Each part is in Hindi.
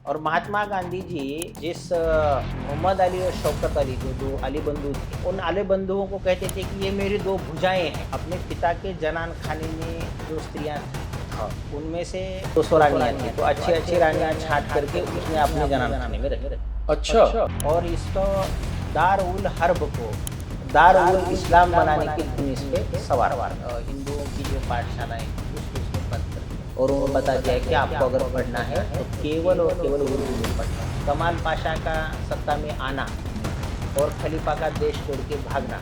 और महात्मा गांधी जी जिस मोहम्मद अली और शौकत अली जो दो अली बंधु थे, उन अली बंधुओं को कहते थे कि ये मेरी दो भुजाएं हैं। अपने पिता के जनान खाने में जो स्त्रियां थी, हाँ। उनमें से 200 रानियां थी, तो अच्छी अच्छी रानियां छांट करके उसने अपने जनान खाने में रखी। अच्छा। और इसको दार उल हर्ब को दार उल इस्लाम बनाने की धुन इस पे सवार हुआ। हिंदुओं की जो पाठशालाएं थी उसको उसने बंद कर दिया और उन्होंने बता दिया कि आपको अगर पढ़ना है तो केवल और केवल उर्दू में पढ़ना है। कमाल पाशा का सत्ता में आना और खलीफा का देश छोड़ के भागना,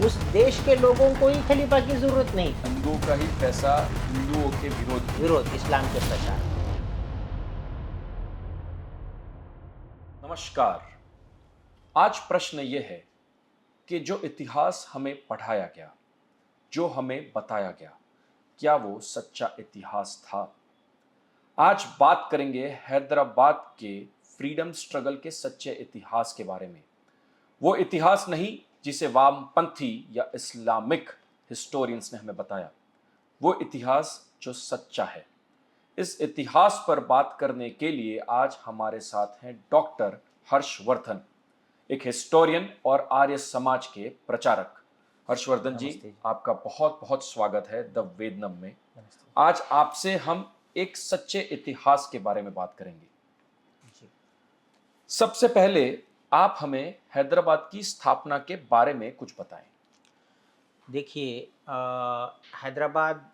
उस देश के लोगों को ही खलीफा की जरूरत नहीं, हिंदुओं का ही पैसा हिंदुओं के विरोध। विरोध इस्लाम के प्रचार। नमस्कार। आज प्रश्न ये है कि जो इतिहास हमें पढ़ाया गया, जो हमें बताया गया, क्या वो सच्चा इतिहास था? आज बात करेंगे हैदराबाद के फ्रीडम स्ट्रगल के सच्चे इतिहास के बारे में। वो इतिहास नहीं जिसे वामपंथी या इस्लामिक हिस्टोरियंस ने हमें बताया, वो इतिहास जो सच्चा है। इस इतिहास पर बात करने के लिए आज हमारे साथ हैं डॉक्टर हर्षवर्धन, एक हिस्टोरियन और आर्य समाज के प्रचारक। हर्षवर्धन जी, नमस्ते जी। आपका बहुत बहुत स्वागत है द वेदनम में। नमस्ते आज आपसे हम एक सच्चे इतिहास के बारे में बात करेंगे। जी। सबसे पहले आप हमें हैदराबाद की स्थापना के बारे में कुछ बताएं। देखिए, हैदराबाद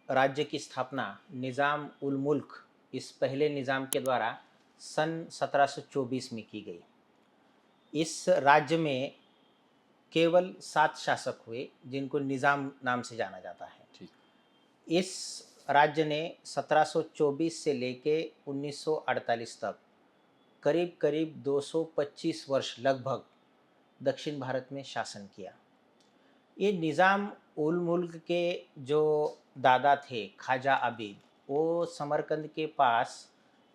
राज्य की स्थापना निज़ाम उल मुल्क इस पहले निज़ाम के द्वारा सन 1724 में की गई। इस राज्य में केवल 7 शासक हुए जिनको निज़ाम नाम से जाना जाता है। ठीक। इस राज्य ने 1724 से लेके 1948 तक करीब करीब 225 वर्ष लगभग दक्षिण भारत में शासन किया। ये निज़ाम उल मुल्क के जो दादा थे ख्वाजा आबिद, वो समरकंद के पास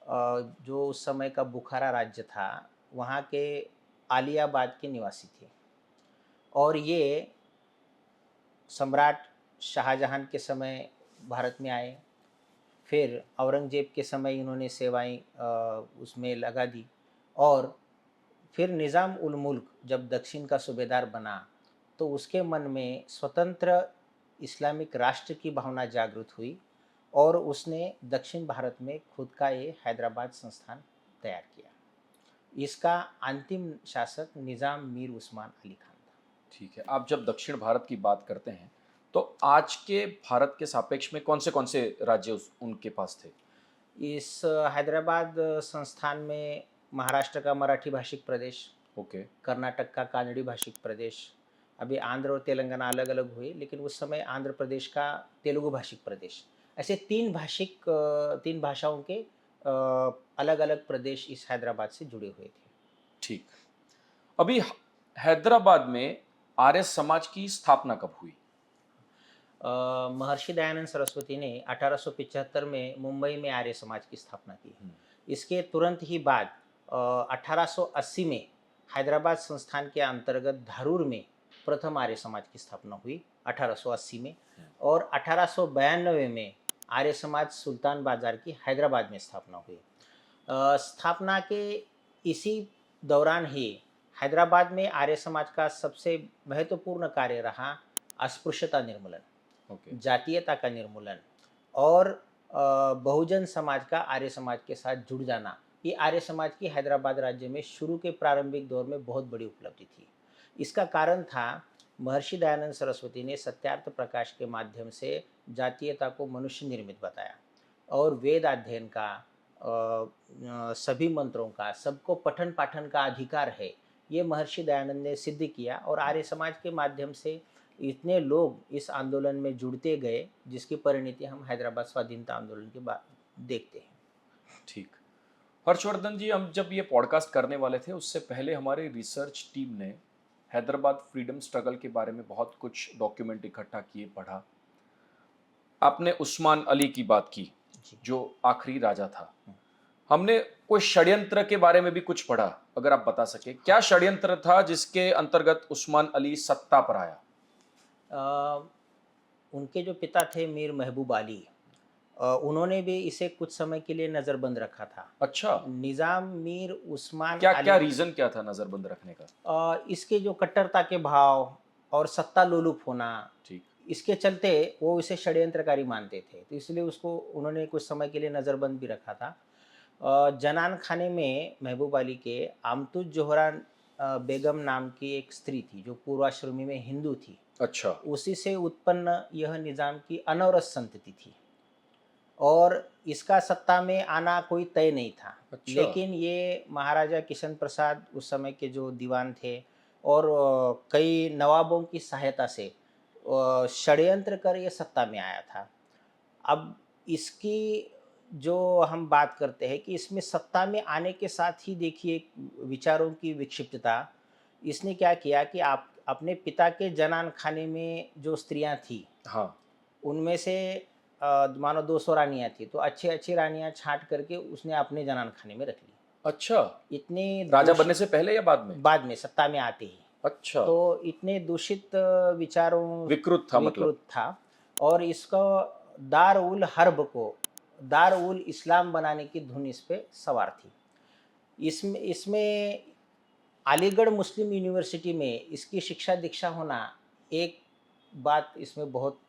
जो उस समय का बुखारा राज्य था, वहाँ के आलियाबाद के निवासी थे। और ये सम्राट शाहजहां के समय भारत में आए, फिर औरंगजेब के समय इन्होंने सेवाएं उसमें लगा दी, और फिर निज़ाम उल मुल्क जब दक्षिण का सूबेदार बना तो उसके मन में स्वतंत्र इस्लामिक राष्ट्र की भावना जागृत हुई और उसने दक्षिण भारत में खुद का ये हैदराबाद संस्थान तैयार किया। इसका अंतिम शासक निज़ाम मीर उस्मान अली खान था। ठीक है, आप जब दक्षिण भारत की बात करते हैं तो आज के भारत के सापेक्ष में कौन से राज्य उनके पास थे? इस हैदराबाद संस्थान में महाराष्ट्र का मराठी भाषिक प्रदेश, ओके। कर्नाटक का कानड़ी भाषिक प्रदेश, अभी आंध्र और तेलंगाना अलग अलग हुए लेकिन उस समय आंध्र प्रदेश का तेलुगु भाषिक प्रदेश, ऐसे तीन भाषाओं के अलग अलग प्रदेश इस हैदराबाद से जुड़े हुए थे। ठीक। अभी हैदराबाद में आर्य समाज की स्थापना कब हुई? महर्षि दयानंद सरस्वती ने 1875 में मुंबई में आर्य समाज की स्थापना की। इसके तुरंत ही बाद 1880 में हैदराबाद संस्थान के अंतर्गत धारूर में प्रथम आर्य समाज की स्थापना हुई 1880 में, और 1892 में आर्य समाज सुल्तान बाजार की हैदराबाद में स्थापना हुई। स्थापना के इसी दौरान ही हैदराबाद में आर्य समाज का सबसे महत्वपूर्ण कार्य रहा अस्पृश्यता निर्मूलन, ओके। जातीयता का निर्मूलन और बहुजन समाज का आर्य समाज के साथ जुड़ जाना। ये आर्य समाज की हैदराबाद राज्य में शुरू के प्रारंभिक दौर में बहुत बड़ी उपलब्धि थी। इसका कारण था महर्षि दयानंद सरस्वती ने सत्यार्थ प्रकाश के माध्यम से जातीयता को मनुष्य निर्मित बताया और वेद अध्ययन का, सभी मंत्रों का, सबको पठन पाठन का अधिकार है, ये महर्षि दयानंद ने सिद्ध किया और आर्य समाज के माध्यम से इतने लोग इस आंदोलन में जुड़ते गए जिसकी परिणति हम हैदराबाद स्वाधीनता आंदोलन के बाद देखते हैं। ठीक। हर्षवर्धन जी, हम जब ये पॉडकास्ट करने वाले थे उससे पहले हमारी रिसर्च टीम ने हैदराबाद फ्रीडम स्ट्रगल के बारे में बहुत कुछ डॉक्यूमेंट इकट्ठा किए, पढ़ा। आपने उस्मान अली की बात की जी। जो आखिरी राजा था। हमने कोई षड्यंत्र के बारे में भी कुछ पढ़ा, अगर आप बता सके क्या षड्यंत्र था जिसके अंतर्गत उस्मान अली सत्ता पर आया? उनके जो पिता थे मीर महबूब अली, उन्होंने भी इसे कुछ समय के लिए नज़रबंद रखा था। अच्छा, निज़ाम मीर उस्मान क्या अली क्या रीजन क्या था नजरबंद रखने का? इसके जो कट्टरता के भाव और सत्ता लोलुप होना, ठीक। इसके चलते वो इसे षड्यंत्रकारी मानते थे, तो इसलिए उसको उन्होंने कुछ समय के लिए नज़रबंद भी रखा था। जनान खाने में महबूब अली के आमतुज जोहरा बेगम नाम की एक स्त्री थी, जो पूर्वाश्रमी में हिंदू थी। अच्छा। उसी से उत्पन्न यह निज़ाम की अनवरत संतति थी और इसका सत्ता में आना कोई तय नहीं था। अच्छा। लेकिन ये महाराजा किशन प्रसाद उस समय के जो दीवान थे और कई नवाबों की सहायता से षड्यंत्र कर ये सत्ता में आया था। अब इसकी जो हम बात करते हैं कि इसमें सत्ता में आने के साथ ही देखिए विचारों की विक्षिप्तता, इसने क्या किया कि आप अपने पिता के जनान खाने में जो स्त्रियां थी, हाँ। उनमें से मानो 200 रानियाँ थी, तो अच्छी-अच्छी रानियाँ छाँट करके उसने अपने जनान खाने में रख ली। अच्छा, इतनी राजा बनने दूषित से पहले या बाद में? बाद में सत्ता में आते ही। अच्छा, तो इतने दूषित विचारों विकृत था मतलब। विकृत था और इसको दार उल हर्ब को दार उल इस्लाम बनाने की धुन इस पे सवार थी। इसमें इसमें अलीगढ़ मुस्लिम यूनिवर्सिटी में इसकी शिक्षा दीक्षा होना एक बात इसमें बहुत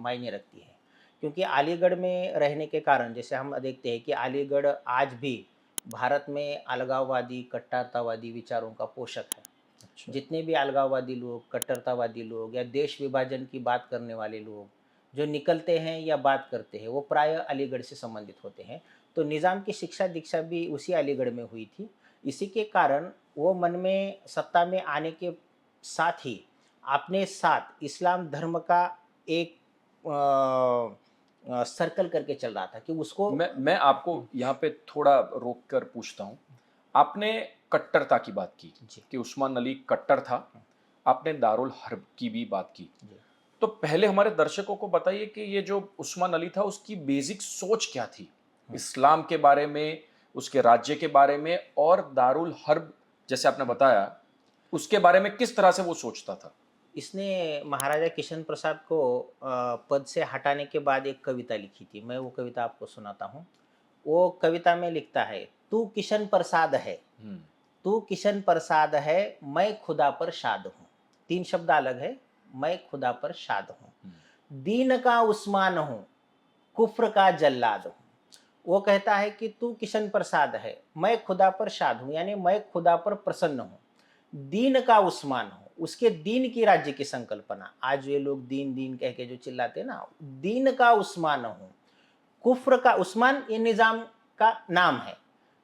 मायने रखती है, क्योंकि अलीगढ़ में रहने के कारण जैसे हम देखते हैं कि अलीगढ़ आज भी भारत में अलगाववादी कट्टरतावादी विचारों का पोषक है। अच्छा। जितने भी अलगाववादी लोग, कट्टरतावादी लोग या देश विभाजन की बात करने वाले लोग जो निकलते हैं या बात करते हैं, वो प्रायः अलीगढ़ से संबंधित होते हैं। तो निज़ाम की शिक्षा दीक्षा भी उसी अलीगढ़ में हुई थी। इसी के कारण वो मन में सत्ता में आने के साथ ही अपने साथ इस्लाम धर्म का एक सर्कल करके चल रहा था कि उसको मैं आपको यहाँ पे थोड़ा रोक कर पूछता हूँ। आपने कट्टरता की बात की जी, कि उस्मान अली कट्टर था। आपने दारुल हर्ब की भी बात की। जी। तो पहले हमारे दर्शकों को बताइए कि ये जो उस्मान अली था उसकी बेसिक सोच क्या थी? हुँ, इस्लाम के बारे में, उसके राज्य के बारे में और दारुल हर्ब जैसे आपने बताया, उसके बारे में किस तरह से वो सोचता था? इसने महाराजा किशन प्रसाद को पद से हटाने के बाद एक कविता लिखी थी। मैं वो कविता आपको सुनाता हूँ। वो कविता में लिखता है, "तू किशन प्रसाद है, हुँ, तू किशन प्रसाद है, मैं खुदा पर शाद हूँ।" 3 शब्द अलग है, मैं खुदा पर शाद हूँ। हुँ। दीन का उस्मान हूँ, कुफ्र का जल्लाद हूँ। वो कहता है कि तू किशन प्रसाद है, मैं खुदा पर शाद हूँ, यानी मैं खुदा पर प्रसन्न हूँ। दीन का उस्मान हूँ, उसके दीन की राज्य की संकल्पना। आज ये लोग दीन दीन कह के जो चिल्लाते हैं ना, दीन का उस्मान हूँ। कुफ्र का उस्मान ये निज़ाम का नाम है।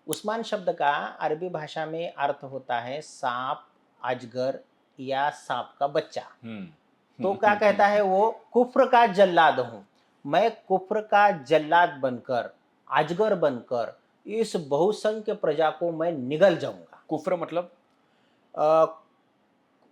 उस्मान शब्द का अरबी भाषा में अर्थ होता है सांप, अजगर या सांप का बच्चा। हुँ। तो क्या कहता है वो, कुफ्र का जल्लाद हूँ। मैं कुफ्र का जल्लाद बनकर, अजगर बनकर इस बहुसंख्य प्रजा को मैं निगल जाऊँगा। कुफ़्र मतलब? अ,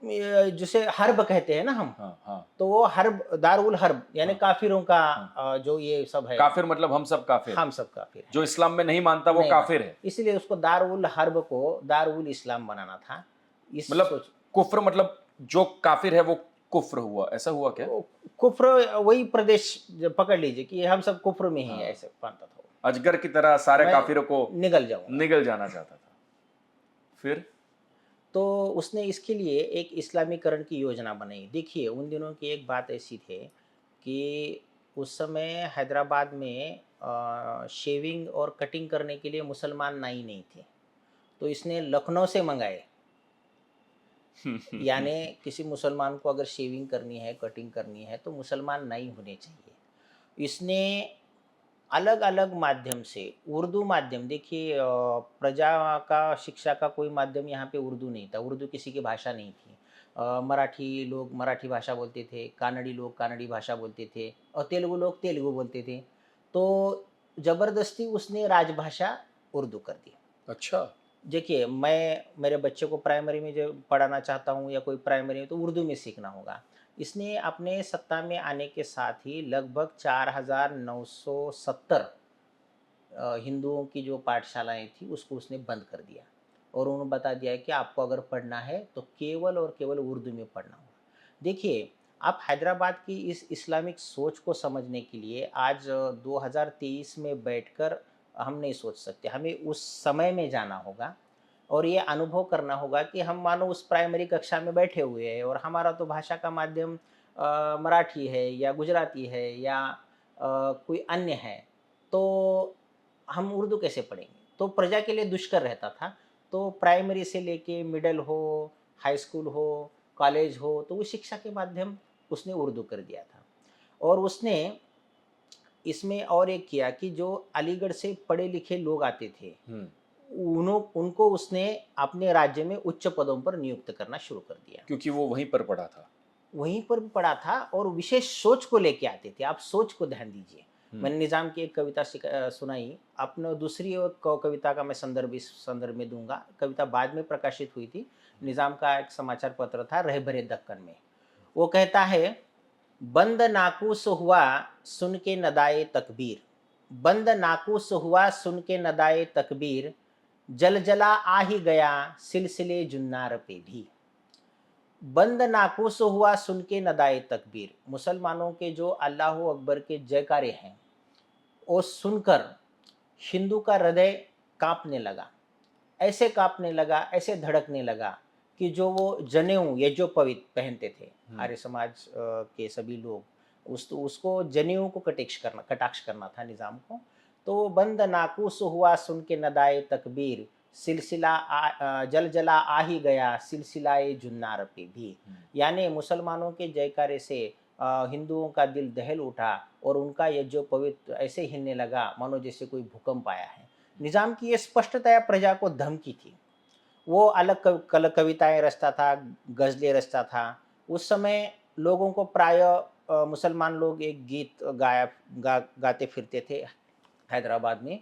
जिसे हर्ब कहते हैं ना हम, हाँ, हाँ, तो वो हर्ब दारुल हर्ब यानी हाँ, काफ़िरों का हाँ। जो ये सब है, काफ़िर मतलब हम सब काफ़िर। हम सब काफ़िर हैं। जो इस्लाम में नहीं मानता वो नहीं काफ़िर है। मानते। इसलिए उसको दारुल हर्ब को दारुल इस्लाम बनाना था। इस मतलब सोच कुफ़्र मतलब जो काफ़िर है वो कुफ़्र हुआ, ऐसा हुआ क्या? वो कुफ्र वही प्रदेश पकड़ लीजिए कि हम सब कुफ्र में ही हैं, हाँ, ऐसे मानता था वो। अजगर की तरह सारे मैं काफ़िरों को निगल जाऊँगा। निगल जाना चाहता था। फिर? तो उसने इसके लिए एक इस्लामीकरण की योजना बनाई। देखिए, उन दिनों की एक बात ऐसी थी कि उस समय हैदराबाद में शेविंग और कटिंग करने के लिए मुसलमान नाई नहीं थे। तो इसने लखनऊ से मँगाए। यानी किसी मुसलमान को अगर शेविंग करनी है, कटिंग करनी है, तो मुसलमान नाई होने चाहिए। इसने अलग-अलग माध्यम से उर्दू माध्यम देखिए प्रजा का शिक्षा का कोई माध्यम यहाँ पे उर्दू नहीं था, उर्दू किसी की भाषा नहीं थी। मराठी लोग मराठी भाषा बोलते थे, कानड़ी लोग कानड़ी भाषा बोलते थे और तेलुगु लोग तेलुगु बोलते थे। तो ज़बरदस्ती उसने राजभाषा उर्दू कर दी। अच्छा। देखिए, मैं मेरे बच्चे को प्राइमरी में जो पढ़ाना चाहता हूँ या कोई प्राइमरी में तो उर्दू में सीखना होगा। इसने अपने सत्ता में आने के साथ ही लगभग 4970 हिंदुओं की जो पाठशालाएँ थी उसको उसने बंद कर दिया और उन्होंने बता दिया है कि आपको अगर पढ़ना है तो केवल और केवल उर्दू में पढ़ना होगा। देखिए, आप हैदराबाद की इस इस्लामिक सोच को समझने के लिए आज 2023 में बैठकर हम नहीं सोच सकते। हमें उस समय में जाना होगा और ये अनुभव करना होगा कि हम मानो उस प्राइमरी कक्षा में बैठे हुए हैं और हमारा तो भाषा का माध्यम मराठी है या गुजराती है या कोई अन्य है, तो हम उर्दू कैसे पढ़ेंगे? तो प्रजा के लिए दुष्कर रहता था। तो प्राइमरी से लेके मिडल हो, हाई स्कूल हो, कॉलेज हो, तो वो शिक्षा के माध्यम उसने उर्दू कर दिया था। और उसने इसमें और एक किया कि जो अलीगढ़ से पढ़े लिखे लोग आते थे, हम्म। उनको उसने अपने राज्य में उच्च पदों पर नियुक्त करना शुरू कर दिया। क्योंकि वो वहीं पर पढ़ा था। वहीं पर भी पढ़ा था और विशेष सोच को लेके आते थे। आप सोच को ध्यान दीजिए। हम्म। मैंने निज़ाम की एक कविता सुनाई। अपना दूसरी और कविता का मैं संदर्भ इस संदर्भ में दूँगा। कविता बाद में प्रकाशित हुई थी। निज़ाम का एक समाचार पत्र था रहबरे दक्कन में। वो कहता है, बंद नाकूस हुआ सुन के नदाए तकबीर, बंद नाकूस हुआ सुन के नदाए तकबीर, जल जला आ ही गया सिलसिले जुन्नार पे भी। बंद नाकूस हुआ सुन के नदाए तकबीर, मुसलमानों के जो अल्लाह अकबर के जयकारे हैं वो सुनकर हिंदू का हृदय कांपने लगा। ऐसे कांपने लगा, ऐसे धड़कने लगा कि जो वो जनेऊ ये जो पवित्र पहनते थे आर्य समाज के सभी लोग, उसको जनेऊ को कटाक्ष करना था निज़ाम को। तो बंद नाकूस हुआ सुन के नदाए तकबीर, जल जला आ ही गया सिलसिलाए जुन्नार पे भी। यानी मुसलमानों के जयकारे से हिंदुओं का दिल दहल उठा और उनका ये जो पवित्र ऐसे हिलने लगा मानो जैसे कोई भूकंप आया है। निज़ाम की ये स्पष्टतया प्रजा को धमकी थी। वो अलग कविताएं रचता था, गज़लें रचता था। उस समय लोगों को प्राय मुसलमान लोग एक गीत गाते फिरते थे हैदराबाद में।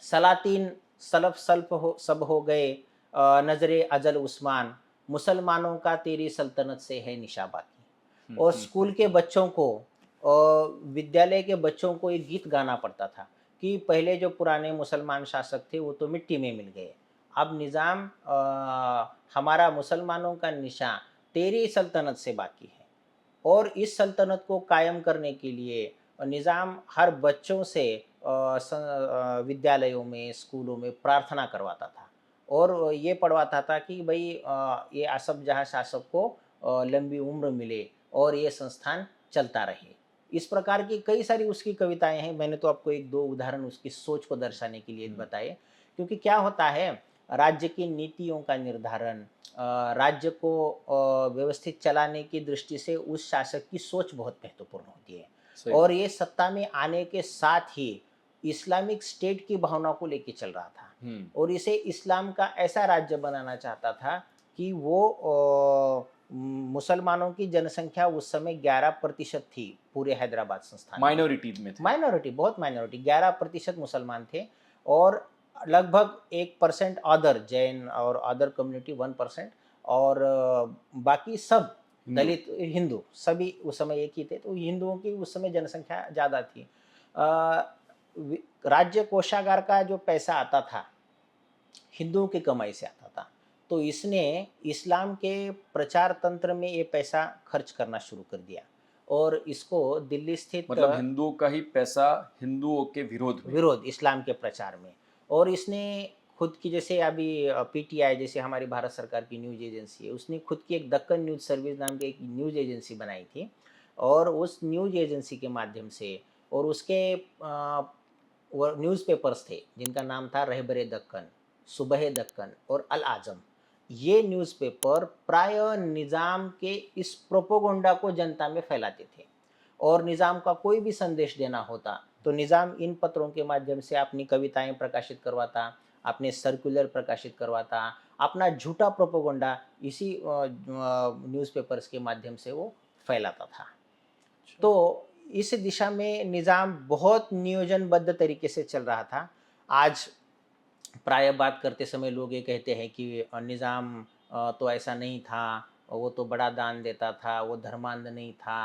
सलातीन सलफ़ सल्फ़ हो सब हो गए, नज़रे अजल उस्मान, मुसलमानों का तेरी सल्तनत से है निशा बाकी। और स्कूल के बच्चों को विद्यालय के बच्चों को एक गीत गाना पड़ता था कि पहले जो पुराने मुसलमान शासक थे वो तो मिट्टी में मिल गए। अब निज़ाम हमारा मुसलमानों का निशान तेरी सल्तनत से बाकी है। और इस सल्तनत को कायम करने के लिए निज़ाम हर बच्चों से विद्यालयों में, स्कूलों में प्रार्थना करवाता था और ये पढ़वाता था कि भई ये असफ जहाँ शासक को लंबी उम्र मिले और ये संस्थान चलता रहे। इस प्रकार की कई सारी उसकी कविताएँ हैं। मैंने तो आपको 1-2 उदाहरण उसकी सोच को दर्शाने के लिए बताए। क्योंकि क्या होता है, राज्य की नीतियों का निर्धारण, राज्य को व्यवस्थित चलाने की दृष्टि से उस शासक की सोच बहुत महत्वपूर्ण होती है। सही और बात। ये सत्ता में आने के साथ ही इस्लामिक स्टेट की भावना को लेके चल रहा था हम्म। और इसे इस्लाम का ऐसा राज्य बनाना चाहता था कि वो मुसलमानों की जनसंख्या उस समय 11% थी पूरे हैदराबाद संस्थान में। माइनॉरिटीज में थे। माइनॉरिटी, बहुत माइनॉरिटी, 11% मुसलमान थे और लगभग 1% अदर जैन और अदर कम्युनिटी 1%, और बाकी सब हिंदू। दलित हिंदू सभी उस समय एक ही थे। तो हिंदुओं की उस समय जनसंख्या ज़्यादा थी। राज्य कोषागार का जो पैसा आता था हिंदुओं की कमाई से आता था। तो इसने इस्लाम के प्रचार तंत्र में ये पैसा खर्च करना शुरू कर दिया और इसको दिल्ली स्थित मतलब हिंदुओं का ही पैसा हिंदुओं के विरोध में। विरोध इस्लाम के प्रचार में। और इसने खुद की, जैसे अभी पीटीआई जैसे हमारी भारत सरकार की न्यूज़ एजेंसी है, उसने खुद की एक दक्कन न्यूज़ सर्विस नाम की एक न्यूज़ एजेंसी बनाई थी और उस न्यूज़ एजेंसी के माध्यम से और उसके वो न्यूज़पेपर्स थे जिनका नाम था रहबरे दक्कन, सुबह दक्कन और अल आज़म। ये न्यूज़पेपर प्राय निज़ाम के इस प्रोपोगंडा को जनता में फैलाते थे और निज़ाम का कोई भी संदेश देना होता तो निज़ाम इन पत्रों के माध्यम से अपनी कविताएं प्रकाशित करवाता, अपने सर्कुलर प्रकाशित करवाता, अपना झूठा प्रोपोगंडा इसी न्यूज़पेपर्स के माध्यम से वो फैलाता था। तो इस दिशा में निज़ाम बहुत नियोजनबद्ध तरीके से चल रहा था। आज प्राय बात करते समय लोग ये कहते हैं कि निज़ाम तो ऐसा नहीं था, वो तो बड़ा दान देता था, वो धर्मांध नहीं था,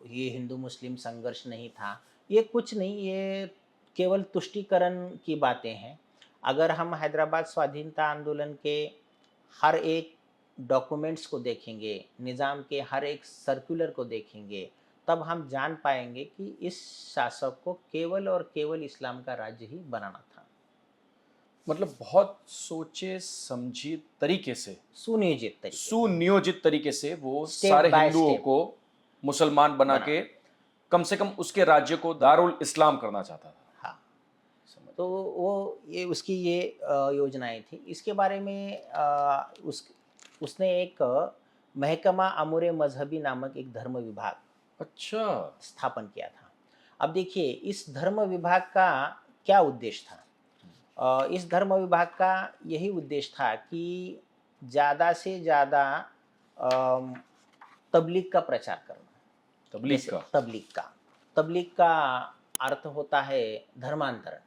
ये हिंदू मुस्लिम संघर्ष नहीं था। ये कुछ नहीं, ये केवल तुष्टीकरण की बातें हैं। अगर हम हैदराबाद स्वाधीनता आंदोलन के हर एक डॉक्यूमेंट्स को देखेंगे, निज़ाम के हर एक सर्कुलर को देखेंगे, तब हम जान पाएंगे कि इस शासक को केवल और केवल इस्लाम का राज्य ही बनाना था। मतलब बहुत सोचे समझे तरीके से, सुनियोजित तरीके से, सुनियोजित तरीके से वो स्टेप सारे बाय हिंदुओं स्टेप को मुसलमान बना बना। के कम से कम उसके राज्य को दारुल इस्लाम करना चाहता था। हाँ, समझ। तो वो ये उसकी ये योजनाएं थी। इसके बारे में उसने एक महकमा अमूर मजहबी नामक एक धर्म विभाग अच्छा। स्थापन किया था। अब देखिए इस धर्म विभाग का क्या उद्देश्य था? इस धर्म विभाग का यही उद्देश्य था कि ज़्यादा से ज़्यादा तबलीग का प्रचार करना। तबलीग जैसे का। तबलीग का अर्थ होता है धर्मांतरण।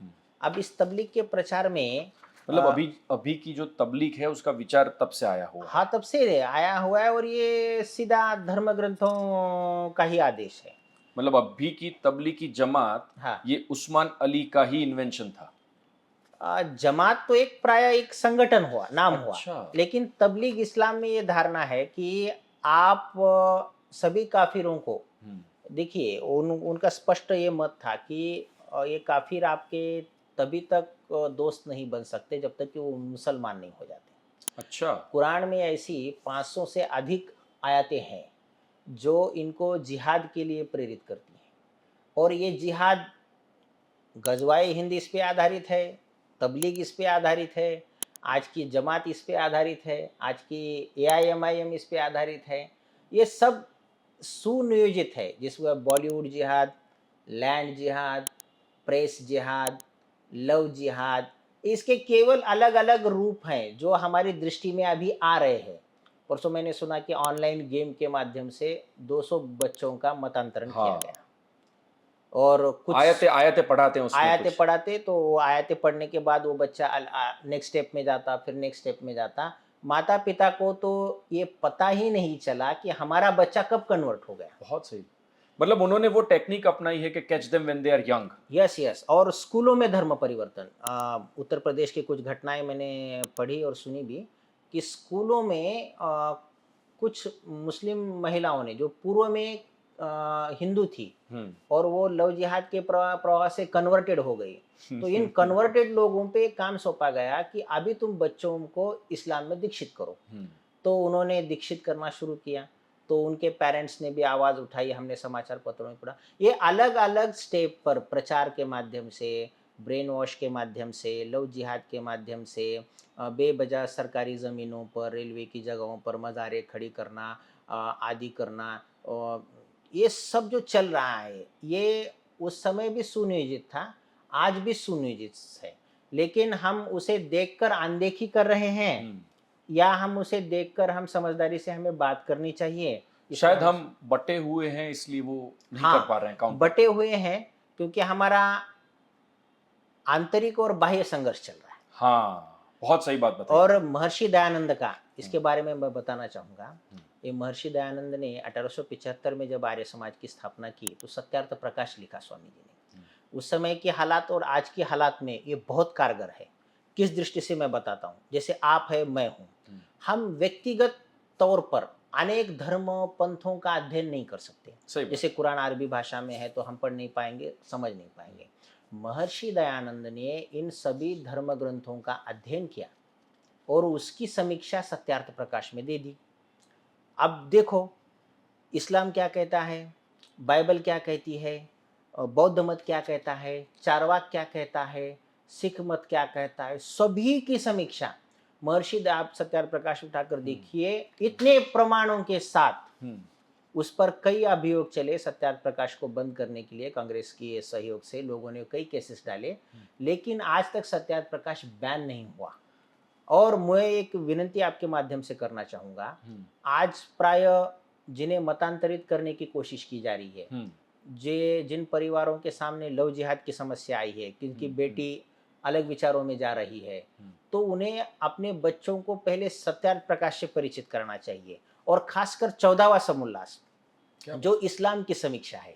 हम्म। अब इस तबलीग के प्रचार में मतलब अभी अभी की जो तबलीग है उसका विचार तब से आया हुआ है। हाँ तब से आया हुआ है और ये सीधा धर्म ग्रंथों का ही आदेश है। मतलब अभी की तबलीग की जमात हाँ, ये उस्मान अली का ही इन्वेंशन था। जमात तो एक प्राय एक संगठन हुआ, नाम हुआ, अच्छा। लेकिन तबलीग इस्लाम में ये धारणा है कि आप सभी काफिरों को, हम्म। देखिए उनका स्पष्ट ये मत था कि ये काफिर आपके तभी तक दोस्त नहीं बन सकते जब तक कि वो मुसलमान नहीं हो जाते। अच्छा। कुरान में ऐसी 500 से अधिक आयतें हैं जो इनको जिहाद के लिए प्रेरित करती हैं, और ये जिहाद गजवाए हिंद इस पे आधारित है, तबलीग इस पे आधारित है, आज की जमात इस पे आधारित है, आज की एआईएमआईएम इस पे आधारित है। ये सब सुनियोजित है जिसमें बॉलीवुड जिहाद, लैंड जिहाद, प्रेस जिहाद, लव जिहाद, इसके केवल अलग अलग रूप हैं जो हमारी दृष्टि में अभी आ रहे हैं। परसों मैंने सुना कि ऑनलाइन गेम के माध्यम से 200 बच्चों का मतांतरण किया हाँ। गया, और कुछ आयतें आयतें पढ़ाते हैं उसमें आयतें कुछ। पढ़ाते, तो वो आयतें पढ़ने के बाद वो बच्चा नेक्स्ट स्टेप में जाता, फिर नेक्स्ट स्टेप में जाता। माता पिता को तो ये पता ही नहीं चला कि हमारा बच्चा कब कन्वर्ट हो गया। बहुत सही। मतलब उन्होंने वो टेक्निक अपनाई है कि catch them when they are young. Yes yes, और स्कूलों में धर्म परिवर्तन, उत्तर प्रदेश की कुछ घटनाएं मैंने पढ़ी और सुनी भी कि स्कूलों में कुछ मुस्लिम महिलाओं ने जो पूर्व में हिंदू थी हम्म। और वो लव जिहाद के प्रवाह से कन्वर्टेड हो गई, तो इन कन्वर्टेड लोगों पे काम सौंपा गया कि अभी तुम बच्चों को इस्लाम में दीक्षित करो। तो उन्होंने दीक्षित करना शुरू किया, तो उनके पेरेंट्स ने भी आवाज़ उठाई, हमने समाचार पत्रों में पढ़ा। ये अलग अलग स्टेप पर प्रचार के माध्यम से, ब्रेन वॉश के माध्यम से, लव जिहाद के माध्यम से, बेवजह सरकारी ज़मीनों पर, रेलवे की जगहों पर मज़ारें खड़ी करना, आदि करना, ये सब जो चल रहा है ये उस समय भी सुनियोजित था, आज भी सुनियोजित है, लेकिन हम उसे देखकर अनदेखी कर रहे हैं, या हम उसे देखकर हम समझदारी से हमें बात करनी चाहिए। इसमें शायद हम बटे हुए हैं इसलिए वो नहीं कर पा हाँ, रहे हैं काउंटर। बटे हुए हैं क्योंकि हमारा आंतरिक और बाह्य संघर्ष चल रहा है। हाँ, बहुत सही बात बताई। और महर्षि दयानंद का इसके बारे में मैं बताना चाहूँगा। ये महर्षि दयानंद ने 1875 में जब आर्य समाज की स्थापना की तो सत्यार्थ प्रकाश लिखा स्वामी जी ने। उस समय के हालात और आज की हालात में ये बहुत कारगर है। किस दृष्टि से मैं बताता हूँ, जैसे आप है, मैं हूँ, हम व्यक्तिगत तौर पर अनेक धर्म पंथों का अध्ययन नहीं कर सकते। सही बात। जैसे कुरान अरबी भाषा में है तो हम पढ़ नहीं पाएंगे, समझ नहीं पाएंगे। महर्षि दयानंद ने इन सभी धर्म ग्रंथों का अध्ययन किया और उसकी समीक्षा सत्यार्थ प्रकाश में दे दी। अब देखो इस्लाम क्या कहता है, बाइबल क्या कहती है, बौद्ध मत क्या कहता है, चारवाक क्या कहता है, सिख मत क्या कहता है, सभी की समीक्षा महर्षि आप सत्यार्थ प्रकाश उठाकर देखिए, इतने प्रमाणों के साथ उस पर कई अभियोग चले सत्यार्थ प्रकाश को बंद करने के लिए। कांग्रेस की सहयोग से लोगों ने कई केसेस डाले, लेकिन आज तक सत्यार्थ प्रकाश बैन नहीं हुआ। और मैं एक विनती आपके माध्यम से करना चाहूँगा, आज प्राय जिन्हें मतांतरित करने की कोशिश की जा रही है, जिन परिवारों के सामने लव जिहाद की समस्या आई है, किनकी बेटी अलग विचारों में जा रही है, तो उन्हें अपने बच्चों को पहले सत्यार्थ प्रकाश से परिचित करना चाहिए, और खासकर 14वां समोल्लास जो इस्लाम की समीक्षा है।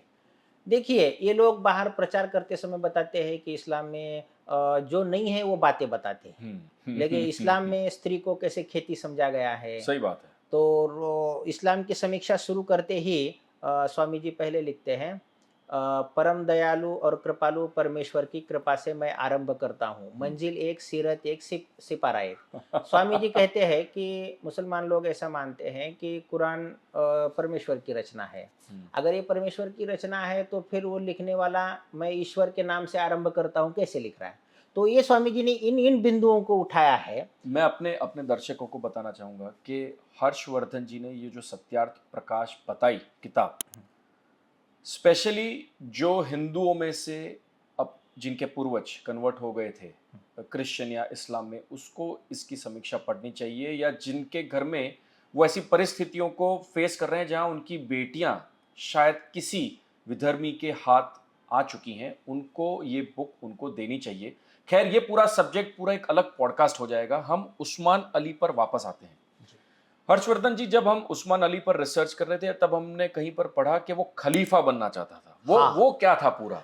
देखिए ये लोग बाहर प्रचार करते समय बताते हैं कि इस्लाम में जो नहीं है वो बातें बताते हैं। लेकिन इस्लाम में स्त्री को कैसे खेती समझा गया है, सही बात है। तो इस्लाम की समीक्षा शुरू करते ही स्वामी जी पहले लिखते हैं, परम दयालु और कृपालु परमेश्वर की कृपा से मैं आरंभ करता हूँ, मंजिल एक, सीरत एक, सिपारा एक। स्वामी जी कहते हैं कि मुसलमान लोग ऐसा मानते हैं कि कुरान परमेश्वर की रचना है। अगर ये परमेश्वर की रचना है तो फिर वो लिखने वाला मैं ईश्वर के नाम से आरंभ करता हूँ कैसे लिख रहा है। तो ये स्वामी जी ने इन इन बिंदुओं को उठाया है। मैं अपने अपने दर्शकों को बताना चाहूंगा कि हर्षवर्धन जी ने ये जो सत्यार्थ प्रकाश बताई किताब, स्पेशली जो हिंदुओं में से अब जिनके पूर्वज कन्वर्ट हो गए थे क्रिश्चियन या इस्लाम में, उसको इसकी समीक्षा पढ़नी चाहिए, या जिनके घर में वो ऐसी परिस्थितियों को फेस कर रहे हैं जहां उनकी बेटियां शायद किसी विधर्मी के हाथ आ चुकी हैं, उनको ये बुक उनको देनी चाहिए। खैर, ये पूरा सब्जेक्ट पूरा एक अलग पॉडकास्ट हो जाएगा। हम उस्मान अली पर वापस आते हैं। हर्षवर्धन जी, जब हम उस्मान अली पर रिसर्च कर रहे थे तब हमने कहीं पर पढ़ा कि वो खलीफा बनना चाहता था। हाँ। वो क्या था पूरा?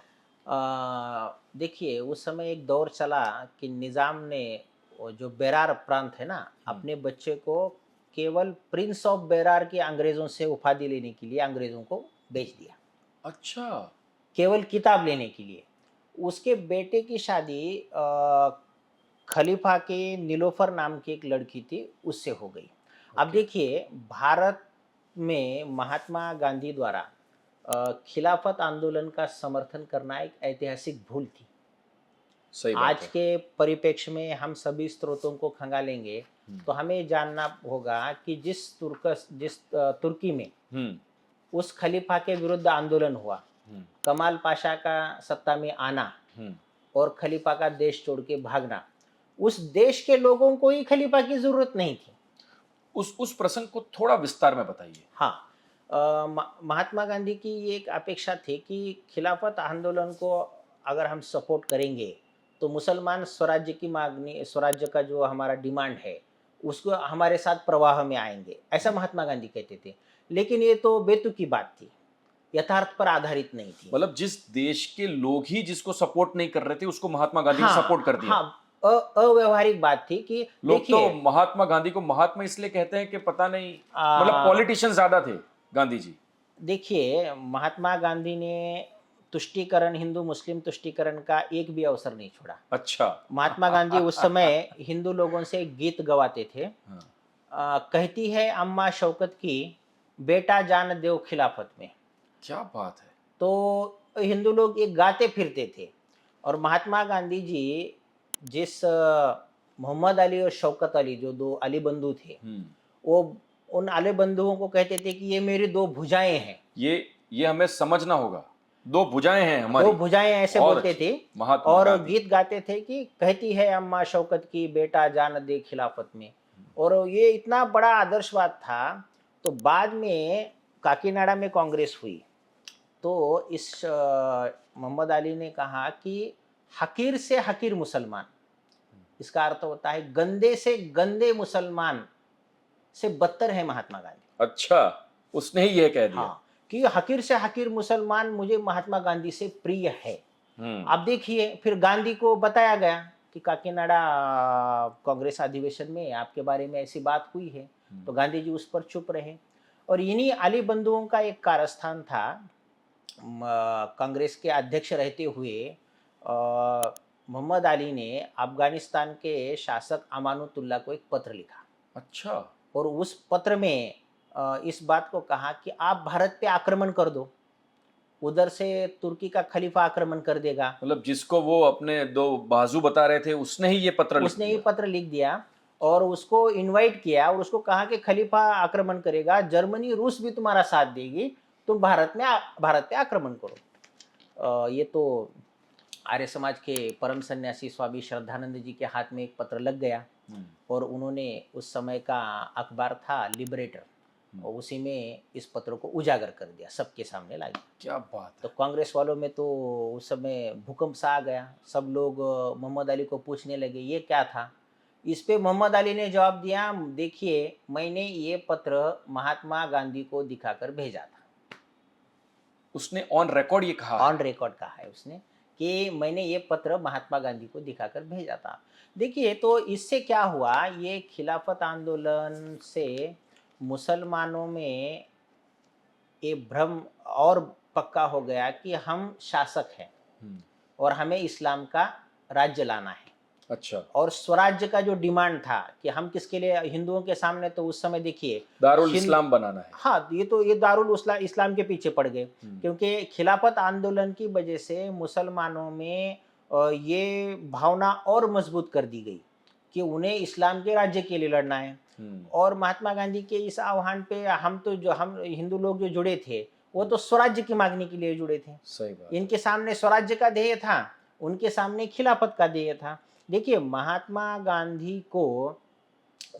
देखिए उस समय एक दौर चला कि निज़ाम ने वो जो बेरार प्रांत है ना, अपने बच्चे को केवल प्रिंस ऑफ बेरार की अंग्रेज़ों से उपाधि लेने के लिए अंग्रेज़ों को बेच दिया, अच्छा। केवल किताब लेने के लिए। उसके बेटे की शादी खलीफा के नीलोफर नाम की एक लड़की थी, उससे हो गई। अब ओके। देखिए भारत में महात्मा गांधी द्वारा खिलाफत आंदोलन का समर्थन करना एक ऐतिहासिक भूल थी। सही बात आज है। के परिप्रेक्ष्य में हम सभी स्रोतों को खंगालेंगे तो हमें जानना होगा कि जिस तुर्की में हम्म। उस खलीफा के विरुद्ध आंदोलन हुआ, हम्म। कमाल पाशा का सत्ता में आना हम्म। और खलीफा का देश छोड़ के भागना, उस देश के लोगों को ही खलीफा की जरूरत नहीं थी। उस प्रसंग को थोड़ा विस्तार में बताइए। हाँ, महात्मा गांधी की ये एक अपेक्षा थी कि खिलाफत आंदोलन को अगर हम सपोर्ट करेंगे तो मुसलमान स्वराज्य की मांगनी, स्वराज्य का जो हमारा डिमांड है उसको हमारे साथ प्रवाह में आएंगे, ऐसा महात्मा गांधी कहते थे। लेकिन ये तो बेतुकी बात थी, यथार्थ पर आधारित नहीं थी। मतलब जिस देश के लोग ही जिसको सपोर्ट नहीं कर रहे थे, उसको महात्मा गांधी ने हाँ सपोर्ट कर दिया। हाँ, अव्यवहारिक बात थी कि लोग तो देखिए महात्मा गांधी को महात्मा इसलिए कहते हैं कि पता नहीं, मतलब आ, पॉलिटिशियन ज्यादा थे गांधी जी। देखिए महात्मा गांधी ने तुष्टीकरण, हिंदू मुस्लिम तुष्टीकरण का एक भी अवसर नहीं छोड़ा। अच्छा। महात्मा गांधी उस समय हिंदू लोगों से एक गीत गवाते थे, हाँ। कहती है अम्मा शौकत की, बेटा जान दो खिलाफत में। क्या बात है। तो हिंदू लोग ये गाते फिरते थे। और महात्मा गांधी जी जिस मोहम्मद अली और शौकत अली जो दो अली बंधु थे, वो उन अली बंधुओं को कहते थे कि ये मेरी दो भुजाएं हैं। ये हमें समझना होगा, दो भुजाएं हैं हमारी। दो भुजाएं ऐसे बहुत बोलते अच्छी। थे। महात्मा और गांधी। गीत गाते थे कि कहती है अम्मा शौकत की, बेटा जान दे खिलाफत में। और ये इतना बड़ा आदर्शवाद था। तो बाद में काकीनाडा में कांग्रेस हुई तो इस मोहम्मद अली ने कहा कि हकीर से हकीर मुसलमान, इसका अर्थ होता है गंदे से गंदे मुसलमान से बदतर है महात्मा गांधी। अच्छा, उसने ही ये कह दिया। हाँ, कि हकीर से हकीर मुसलमान मुझे महात्मा गांधी से प्रिय है। आप देखिए फिर गांधी को बताया गया कि काकीनाडा कांग्रेस अधिवेशन में आपके बारे में ऐसी बात हुई है, तो गांधी जी उस पर चुप रहे। और इन्हीं अली बंधुओं का एक कारस्थान था, कांग्रेस के अध्यक्ष रहते हुए मोहम्मद अली ने अफगानिस्तान के शासक अमानुतुल्लाह को एक पत्र लिखा। अच्छा। और उस पत्र में इस बात को कहा कि आप भारत पे आक्रमण कर दो, उधर से तुर्की का खलीफा आक्रमण कर देगा। मतलब जिसको वो अपने दो बाजू बता रहे थे, उसने ही ये पत्र लिख उसने दिया। ये पत्र लिख दिया और उसको इनवाइट किया और उसको कहा कि खलीफा आक्रमण करेगा, जर्मनी रूस भी तुम्हारा साथ देगी, तुम भारत पे आक्रमण करो। ये तो आर्य समाज के परम सन्यासी स्वामी श्रद्धानंद जी के हाथ में एक पत्र लग गया और उन्होंने उस समय का अखबार था लिबरेटर, और उसी में इस पत्र को उजागर कर दिया, सबके सामने ला दिया। क्या बात तो है। कांग्रेस वालों में तो उस समय भूकंप सा आ गया। सब लोग मोहम्मद अली को पूछने लगे ये क्या था। इस पे मोहम्मद अली ने जवाब दिया, देखिए मैंने ये पत्र महात्मा गांधी को दिखाकर भेजा था। उसने ऑन रिकॉर्ड ये कहा है। ऑन रिकॉर्ड कहा है उसने कि मैंने ये पत्र महात्मा गांधी को दिखाकर भेजा था। देखिए, तो इससे क्या हुआ, ये खिलाफत आंदोलन से मुसलमानों में ये भ्रम और पक्का हो गया कि हम शासक हैं हम्म, और हमें इस्लाम का राज्य लाना है। अच्छा। और स्वराज्य का जो डिमांड था कि हम किसके लिए, हिंदुओं के सामने तो उस समय देखिए दारुल हिंद इस्लाम बनाना है। हाँ, ये दारुल इस्लाम के पीछे पड़ गए, हम्म, क्योंकि खिलाफत आंदोलन की वजह से मुसलमानों में ये भावना और मजबूत कर दी गई कि उन्हें इस्लाम के राज्य के लिए लड़ना है। हम्म, और महात्मा गांधी के इस आह्वान पे हम हिंदू लोग जो जुड़े थे, वो तो स्वराज्य की मांगने के लिए जुड़े थे। सही बात है। इनके सामने स्वराज्य का ध्येय था, उनके सामने खिलाफत का ध्येय था। देखिए, महात्मा गांधी को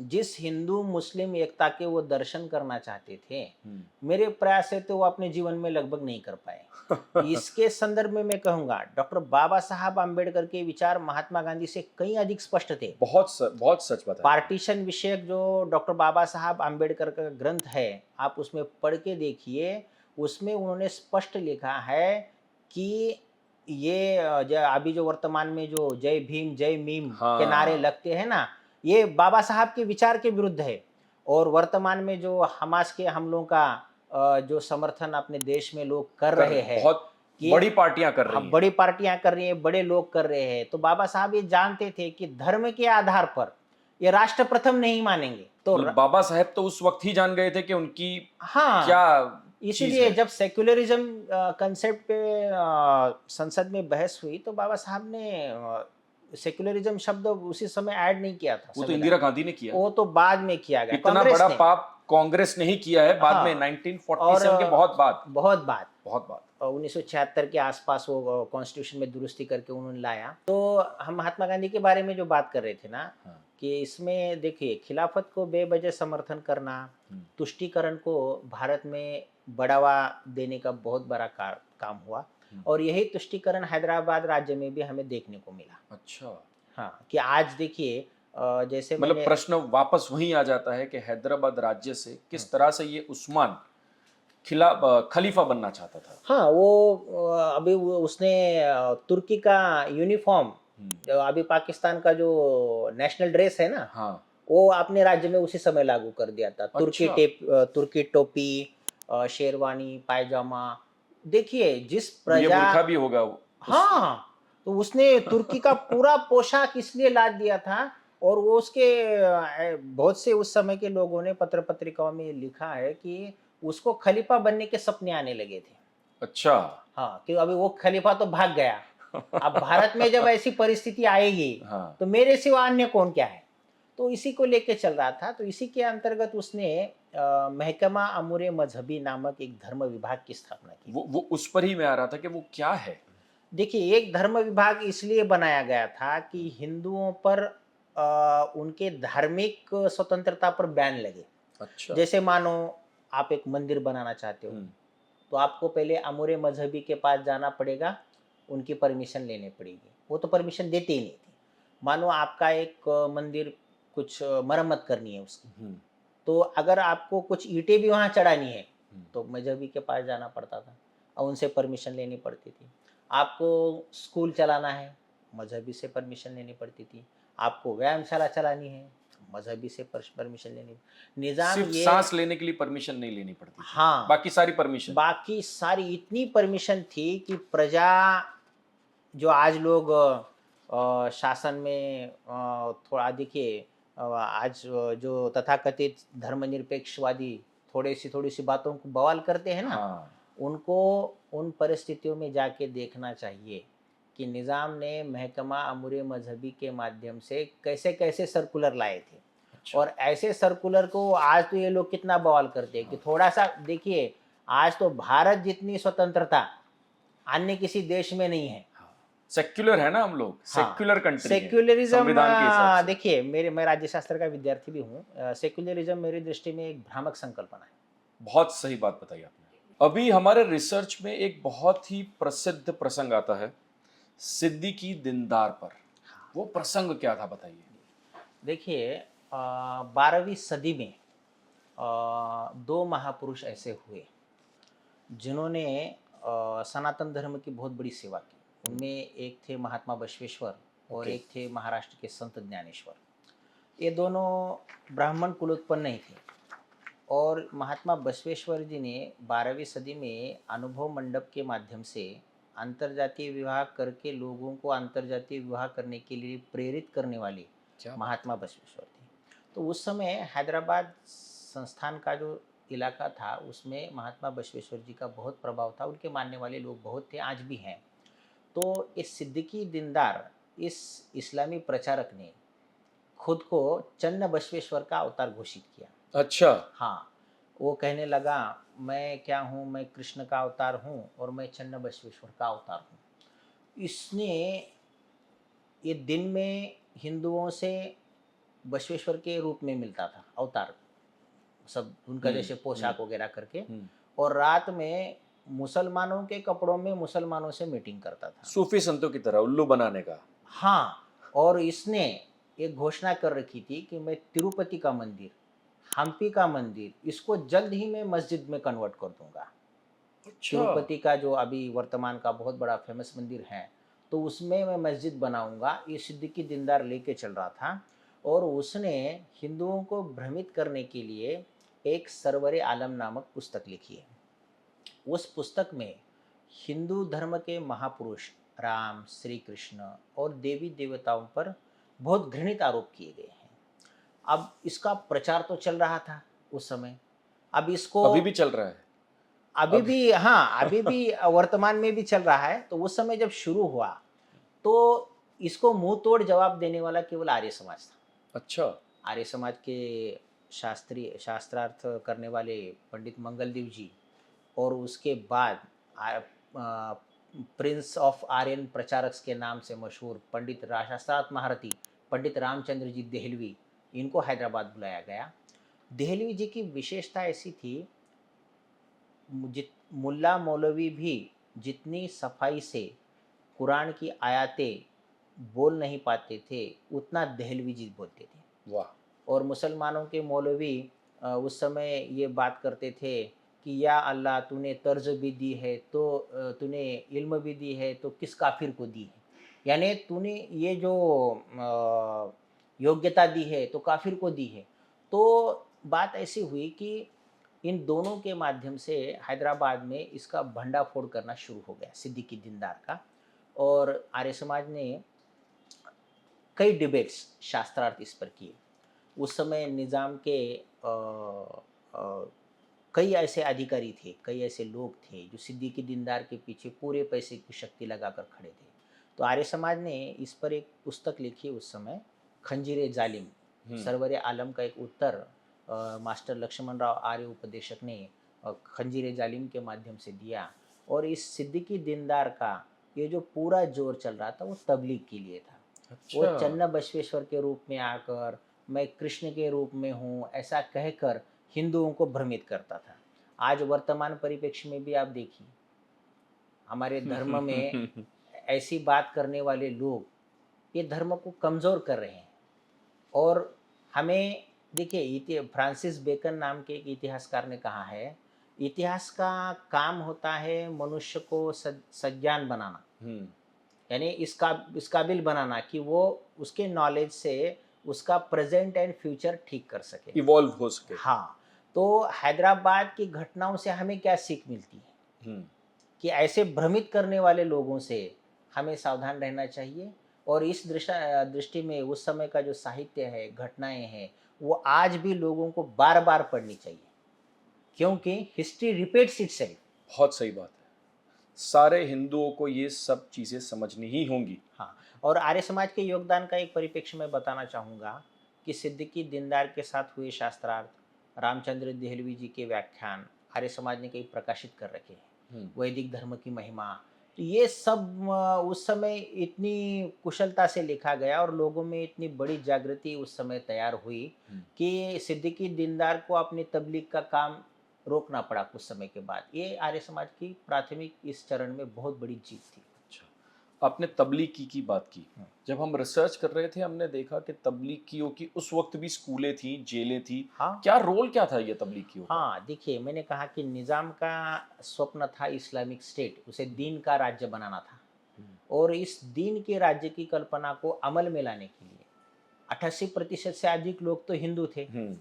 जिस हिंदू मुस्लिम एकता के वो दर्शन करना चाहते थे, मेरे प्रयास से तो वो अपने जीवन में लगभग नहीं कर पाए। इसके संदर्भ में मैं कहूंगा, डॉक्टर बाबा साहब आम्बेडकर के विचार महात्मा गांधी से कहीं अधिक स्पष्ट थे। बहुत सच बताया। पार्टीशन विषयक जो डॉक्टर बाबा साहब आम्बेडकर का ग्रंथ है, आप उसमें पढ़ के देखिए, उसमें उन्होंने स्पष्ट लिखा है कि ये अभी जो वर्तमान में जो जय भीम जय मीम के नारे हाँ, लगते हैं ना, ये बाबा साहब के विचार के विरुद्ध है। और वर्तमान में जो हमास के हमलों का जो समर्थन अपने देश में लोग कर रहे हैं, बहुत कि बड़ी पार्टियां कर रही हाँ, हैं। बड़ी पार्टियां कर रही हैं, बड़े लोग कर रहे हैं, तो बाबा साहब ये जानते थे कि धर्म के आधार पर ये राष्ट्र प्रथम नहीं मानेंगे। तो मतलब बाबा साहेब तो उस वक्त ही जान गए थे कि उनकी क्या हाँ, चीज इसीलिए है। जब सेक्युलरिज्म कंसेप्ट पे संसद में बहस हुई, तो बाबा साहब ने सेक्युलरिज्म शब्द उसी समय ऐड नहीं किया था वो तो संविधान इंदिरा में। गांधी ने किया। वो तो बाद में किया गया, इतना कांग्रेस बड़ा ने। पाप कांग्रेस ने ही किया है बाद में, हाँ, और 1947 के बहुत बाद। बहुत बाद बहुत बाद। 1976 के आसपास वो कॉन्स्टिट्यूशन में दुरुस्ती करके उन्होंने लाया। तो हम महात्मा गांधी के बारे में जो बात कर रहे थे ना, हाँ, कि इसमें देखिए खिलाफत को बेवजह समर्थन करना, हम्म, तुष्टीकरण को भारत में बढ़ावा देने का बहुत बड़ा काम हुआ। हम्म, और यही तुष्टीकरण हैदराबाद राज्य में भी हमें देखने को मिला। अच्छा। हाँ, कि आज देखिए जैसे मतलब मैंने प्रश्न वापस वहीं आ जाता है कि हैदराबाद राज्य से किस तरह से ये उस्मान खलीफा बनना चाहता था। हाँ, वो अभी उसने तुर्की का यूनिफॉर्म, हम्म, जो अभी पाकिस्तान का जो नेशनल ड्रेस है ना, हाँ, वो अपने राज्य में उसी समय लागू कर दिया था। अच्छा। तुर्की टोपी, शेरवानी, पायजामा। देखिए, जिस अब ये प्रजा बुरखा भी होगा उस। हाँ, तो उसने तुर्की का पूरा पोशाक इसलिए लाद दिया था। और वो उसके बहुत से उस समय के लोगों ने पत्र पत्रिकाओं में लिखा है कि उसको खलीफा बनने के सपने आने लगे थे। अच्छा। हाँ, कि अभी वो खलीफा तो भाग गया, अब भारत में जब ऐसी परिस्थिति आएगी, हाँ, तो मेरे सिवा अन्य कौन क्या है। तो इसी को लेके चल रहा था। तो इसी के अंतर्गत उसने महकमा अमूरे मजहबी नामक एक धर्म विभाग की स्थापना की। वो उस पर ही मैं आ रहा था कि वो क्या है। देखिए, एक धर्म विभाग इसलिए बनाया गया था कि हिंदुओं पर उनके धार्मिक स्वतंत्रता पर बैन लगे। अच्छा। जैसे मानो आप एक मंदिर बनाना चाहते हो, हम्म, तो आपको पहले अमूरे मजहबी के पास जाना पड़ेगा, उनकी परमिशन लेनी पड़ेगी। वो तो परमिशन देते ही नहीं थे। मानो आपका एक मंदिर कुछ मरम्मत करनी है उसकी, हम्म, तो अगर आपको कुछ ईंटें भी वहाँ चढ़ानी है, हम्म, तो मजहबी के पास जाना पड़ता था और उनसे परमिशन लेनी पड़ती थी। आपको स्कूल चलाना है, मजहबी से परमिशन लेनी पड़ती थी। आपको व्यायामशाला चलानी है, मजहबी से परमिशन लेनी। निज़ाम सिर्फ ये सांस लेने के लिए परमिशन नहीं लेनी पड़ती थी, हाँ, बाकी सारी परमिशन। बाकी सारी इतनी परमिशन थी कि प्रजा, जो आज लोग शासन में थोड़ा देखिए, आज जो तथाकथित धर्मनिरपेक्षवादी थोड़ी सी बातों को बवाल करते हैं ना, हाँ, उनको उन परिस्थितियों में जाके देखना चाहिए कि निज़ाम ने महकमा अमूरे मजहबी के माध्यम से कैसे कैसे सर्कुलर लाए थे। अच्छा। और ऐसे सर्कुलर को आज तो ये लोग कितना बवाल करते हैं कि हाँ, थोड़ा सा देखिए, आज तो भारत जितनी स्वतंत्रता अन्य किसी देश में नहीं है। हाँ, सेक्युलर है ना, हम लोग हाँ, सेक्युलर कंट्री है सेक्युलरिज्म, संविधान के हिसाब से। देखिए मैं राज्यशास्त्र का विद्यार्थी भी हूँ। सेक्युलरिज्म मेरी दृष्टि में एक भ्रामक संकल्पना है। बहुत सही बात बताई आपने। अभी हमारे रिसर्च में एक बहुत ही प्रसिद्ध प्रसंग आता है सिद्दीकी दिनदार पर। वो प्रसंग क्या था बताइए। देखिए, 12वीं सदी में दो महापुरुष ऐसे हुए जिन्होंने सनातन धर्म की बहुत बड़ी सेवा की। उनमें एक थे महात्मा बसवेश्वर और ओके। एक थे महाराष्ट्र के संत ज्ञानेश्वर। ये दोनों ब्राह्मण कुलोत्पन्न नहीं थे और महात्मा बसवेश्वर जी ने 12वीं सदी में अनुभव मंडप के माध्यम से अंतर्जातीय विवाह करके लोगों को अंतर्जातीय विवाह करने के लिए प्रेरित करने वाले क्या बात महात्मा बसवेश्वर थे। तो उस समय हैदराबाद संस्थान का जो इलाका था उसमें महात्मा बसवेश्वर जी का बहुत प्रभाव था, उनके मानने वाले लोग बहुत थे, आज भी हैं। तो इस सिद्दीकी दीनदार, इस इस्लामी प्रचारक ने खुद को चन्न बसवेश्वर का अवतार घोषित किया। है? अच्छा। हाँ, वो कहने लगा, मैं क्या हूँ, मैं कृष्ण का अवतार हूँ और मैं चन्न बसवेश्वर का अवतार हूँ। इसने ये दिन में हिंदुओं से बसवेश्वर के रूप में मिलता था अवतार, सब उनका जैसे पोशाक वगैरह करके, हम्म। और रात में मुसलमानों के कपड़ों में मुसलमानों से मीटिंग करता था। सूफी संतों की तरह उल्लू बनाने का। हाँ, और इसने एक घोषणा कर रखी थी कि मैं तिरुपति का मंदिर, हम्पी का मंदिर, इसको जल्द ही मैं मस्जिद में कन्वर्ट कर दूंगा। अच्छा। तिरुपति का जो अभी वर्तमान का बहुत बड़ा फेमस मंदिर है, तो उसमें मैं मस्जिद बनाऊंगा, ये सिद्दीकी दीनदार लेके चल रहा था। और उसने हिंदुओं को भ्रमित करने के लिए एक सरवर आलम नामक पुस्तक लिखी है। उस पुस्तक में हिंदू धर्म के महापुरुष राम, श्री कृष्ण और देवी देवताओं पर बहुत घृणित आरोप किए गए हैं। अब इसका प्रचार तो चल रहा था उस समय। अब इसको अभी भी चल रहा है। अभी अभी। भी, हाँ, अभी भी वर्तमान में भी चल रहा है। तो उस समय जब शुरू हुआ तो इसको मुंह तोड़ जवाब देने वाला केवल आर्य समाज था। अच्छा। आर्य समाज के शास्त्रीय शास्त्रार्थ करने वाले पंडित मंगलदेव जी, और उसके बाद आ, प्रिंस ऑफ आर्यन प्रचारक के नाम से मशहूर पंडित शास्त्रार्थ महारथी पंडित रामचंद्र जी देहलवी, इनको हैदराबाद बुलाया गया। देहलवी जी की विशेषता ऐसी थी, मुल्ला मौलवी भी जितनी सफाई से कुरान की आयतें बोल नहीं पाते थे, उतना देहलवी जी बोलते थे। वाह। और मुसलमानों के मौलवी उस समय ये बात करते थे कि या अल्लाह, तूने तर्ज भी दी है तो तूने इल्म भी दी है तो किस काफिर को दी है, यानी तूने ये जो योग्यता दी है तो काफिर को दी है। तो बात ऐसी हुई कि इन दोनों के माध्यम से हैदराबाद में इसका भंडाफोड़ करना शुरू हो गया सिद्दीकी दीनदार का। और आर्य समाज ने कई डिबेट्स शास्त्रार्थ इस पर किए। उस समय निज़ाम के अ, कई ऐसे अधिकारी थे, कई ऐसे लोग थे जो सिद्दीकी दीनदार के पीछे पूरे पैसे की शक्ति लगाकर खड़े थे। तो आर्य समाज ने इस पर एक पुस्तक लिखी उस समय, खंजीरे जालिम। सरवर आलम का एक उत्तर मास्टर लक्ष्मण राव आर्य उपदेशक ने खंजीरे जालिम के माध्यम से दिया। और इस सिद्दीकी दीनदार का ये जो पूरा जोर चल रहा था वो तबलीग के लिए था। वो अच्छा। चन्न बसवेश्वर के रूप में आकर मैं कृष्ण के रूप में हूँ ऐसा कहकर हिंदुओं को भ्रमित करता था। आज वर्तमान परिप्रेक्ष्य में भी आप देखिए, हमारे धर्म में ऐसी बात करने वाले लोग ये धर्म को कमज़ोर कर रहे हैं। और हमें देखिए, फ्रांसिस बेकन नाम के एक इतिहासकार ने कहा है, इतिहास का काम होता है मनुष्य को सज्ञान बनाना, यानी इस काबिल बनाना कि वो उसके नॉलेज से उसका प्रेजेंट एंड फ्यूचर ठीक कर सके। इवॉल्व हो सके। हाँ, तो हैदराबाद की घटनाओं से हमें क्या सीख मिलती है कि ऐसे भ्रमित करने वाले लोगों से हमें सावधान रहना चाहिए। और इस दृष्टि में उस समय का जो साहित्य है, घटनाएं हैं, वो आज भी लोगों को बार बार पढ़नी चाहिए, क्योंकि हिस्ट्री रिपीट्स इटसेल्फ। बहुत सही बात है। सारे हिंदुओं को ये सब चीजें समझनी ही होंगी। हाँ, और आर्य समाज के योगदान का एक परिप्रेक्ष्य मैं बताना चाहूँगा कि सिद्दीकी दीनदार के साथ हुए शास्त्रार्थ, रामचंद्र देहलवी जी के व्याख्यान आर्य समाज ने कई प्रकाशित कर रखे हैं, वैदिक धर्म की महिमा। तो ये सब उस समय इतनी कुशलता से लिखा गया और लोगों में इतनी बड़ी जागृति उस समय तैयार हुई कि सिद्दीकी दीनदार को अपनी तबलीग का काम रोकना पड़ा कुछ समय के बाद। ये आर्य समाज की प्राथमिक इस चरण में बहुत बड़ी जीत थी। अच्छा, आपने तबलीगी की बात की। जब हम रिसर्च कर रहे थे हमने देखा कि तबलीगियों की उस वक्त भी स्कूलें थी, जेलें थी। हाँ, क्या रोल क्या था ये तबलीगियों का? हाँ, देखिए, मैंने कहा कि निज़ाम का स्वप्न था इस्लामिक स्टेट, उसे दीन का राज्य बनाना था। और इस दीन के राज्य की कल्पना को अमल में लाने के लिए 88% से अधिक लोग तो हिंदू थे। हम्म।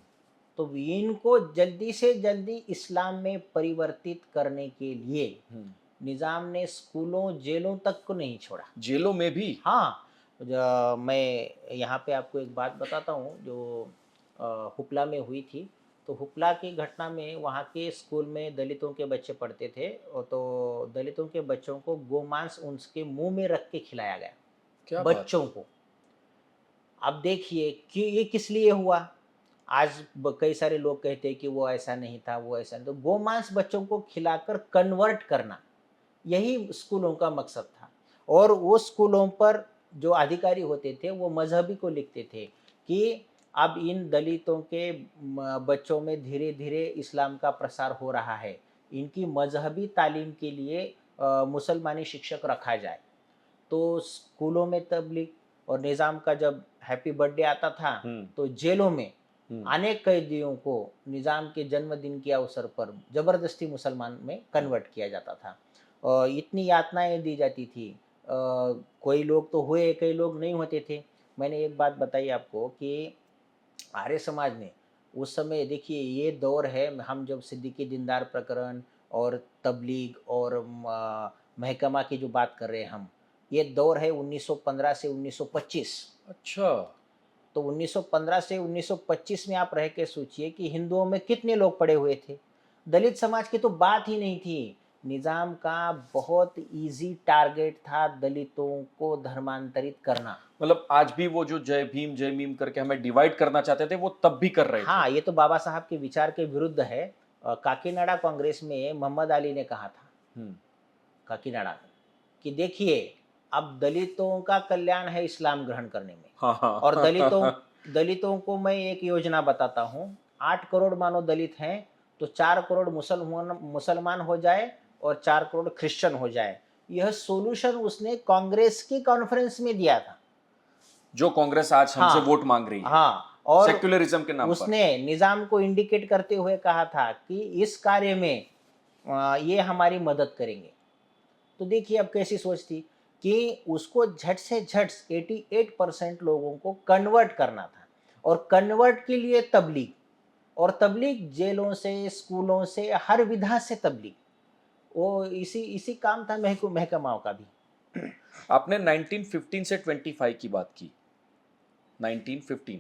तो इनको जल्दी से जल्दी इस्लाम में परिवर्तित करने के लिए निज़ाम ने स्कूलों जेलों तक को नहीं छोड़ा। जेलों में भी? हाँ, मैं यहाँ पे आपको एक बात बताता हूँ जो हुपला में हुई थी। तो हुपला की घटना में वहाँ के स्कूल में दलितों के बच्चे पढ़ते थे और तो दलितों के बच्चों को गोमांस उनके मुंह में रख के खिलाया गया, क्या बात बच्चों को। अब देखिए कि ये किस लिए हुआ। आज कई सारे लोग कहते हैं कि वो ऐसा नहीं था, वो ऐसा नहीं। तो गोमांस बच्चों को खिलाकर कन्वर्ट करना, यही स्कूलों का मकसद था। और वो स्कूलों पर जो अधिकारी होते थे वो मजहबी को लिखते थे कि अब इन दलितों के बच्चों में धीरे धीरे इस्लाम का प्रसार हो रहा है, इनकी मजहबी तालीम के लिए मुसलमानी शिक्षक रखा जाए। तो स्कूलों में तबलीग और निज़ाम का जब हैप्पी बर्थडे आता था तो जेलों में अनेक कैदियों को निज़ाम के जन्मदिन के अवसर पर ज़बरदस्ती मुसलमान में कन्वर्ट किया जाता था। और इतनी यातनाएं दी जाती थी। कोई लोग तो हुए, कई लोग नहीं होते थे। मैंने एक बात बताई आपको कि आर्य समाज ने उस समय, देखिए ये दौर है, हम जब सिद्दीकी दीनदार प्रकरण और तबलीग और महकमा की जो बात कर रहे हैं हम, ये दौर है 1915 से 1925। अच्छा। तो 1915 से 1925 में आप रह के सोचिए कि हिंदुओं में कितने लोग पड़े हुए थे। दलित समाज की तो बात ही नहीं थी। निज़ाम का बहुत इजी टारगेट था दलितों को धर्मांतरित करना। मतलब आज भी वो जो जय भीम करके हमें डिवाइड करना चाहते थे वो तब भी कर रहे थे। हाँ, ये तो बाबा साहब के विचार के विरुद्ध है। काकीनाडा कांग्रेस में मोहम्मद अली ने कहा था, हम्म। काकीनाडा में, कि देखिए अब दलितों का कल्याण है इस्लाम ग्रहण करने में। हाँ और दलितों हाँ। दलितों को मैं एक योजना बताता हूँ। 8 करोड़ मानो दलित हैं, तो 4 करोड़ मुसलमान मुसलमान हो जाए और 4 करोड़ क्रिश्चियन हो जाए। यह सॉल्यूशन उसने कांग्रेस की कॉन्फ्रेंस में दिया था। जो कांग्रेस आज हमसे हाँ वोट मांग रही है हाँ, और सेक्युलरिज्म के नाम पर। उसने निजाम को इंडिकेट करते हुए कहा था कि इस कार्य में ये हमारी मदद करेंगे। तो देखिए अब कैसी सोच थी कि उसको झट से झट 88% लोगों को कन्वर्ट करना था। और कन्वर्ट के लिए तबलीग, और तबलीग जेलों से, स्कूलों से, हर विधा से तबलीग। वो इसी इसी काम था महकमाओं का भी। आपने 1915 से 25 की बात की। 1915,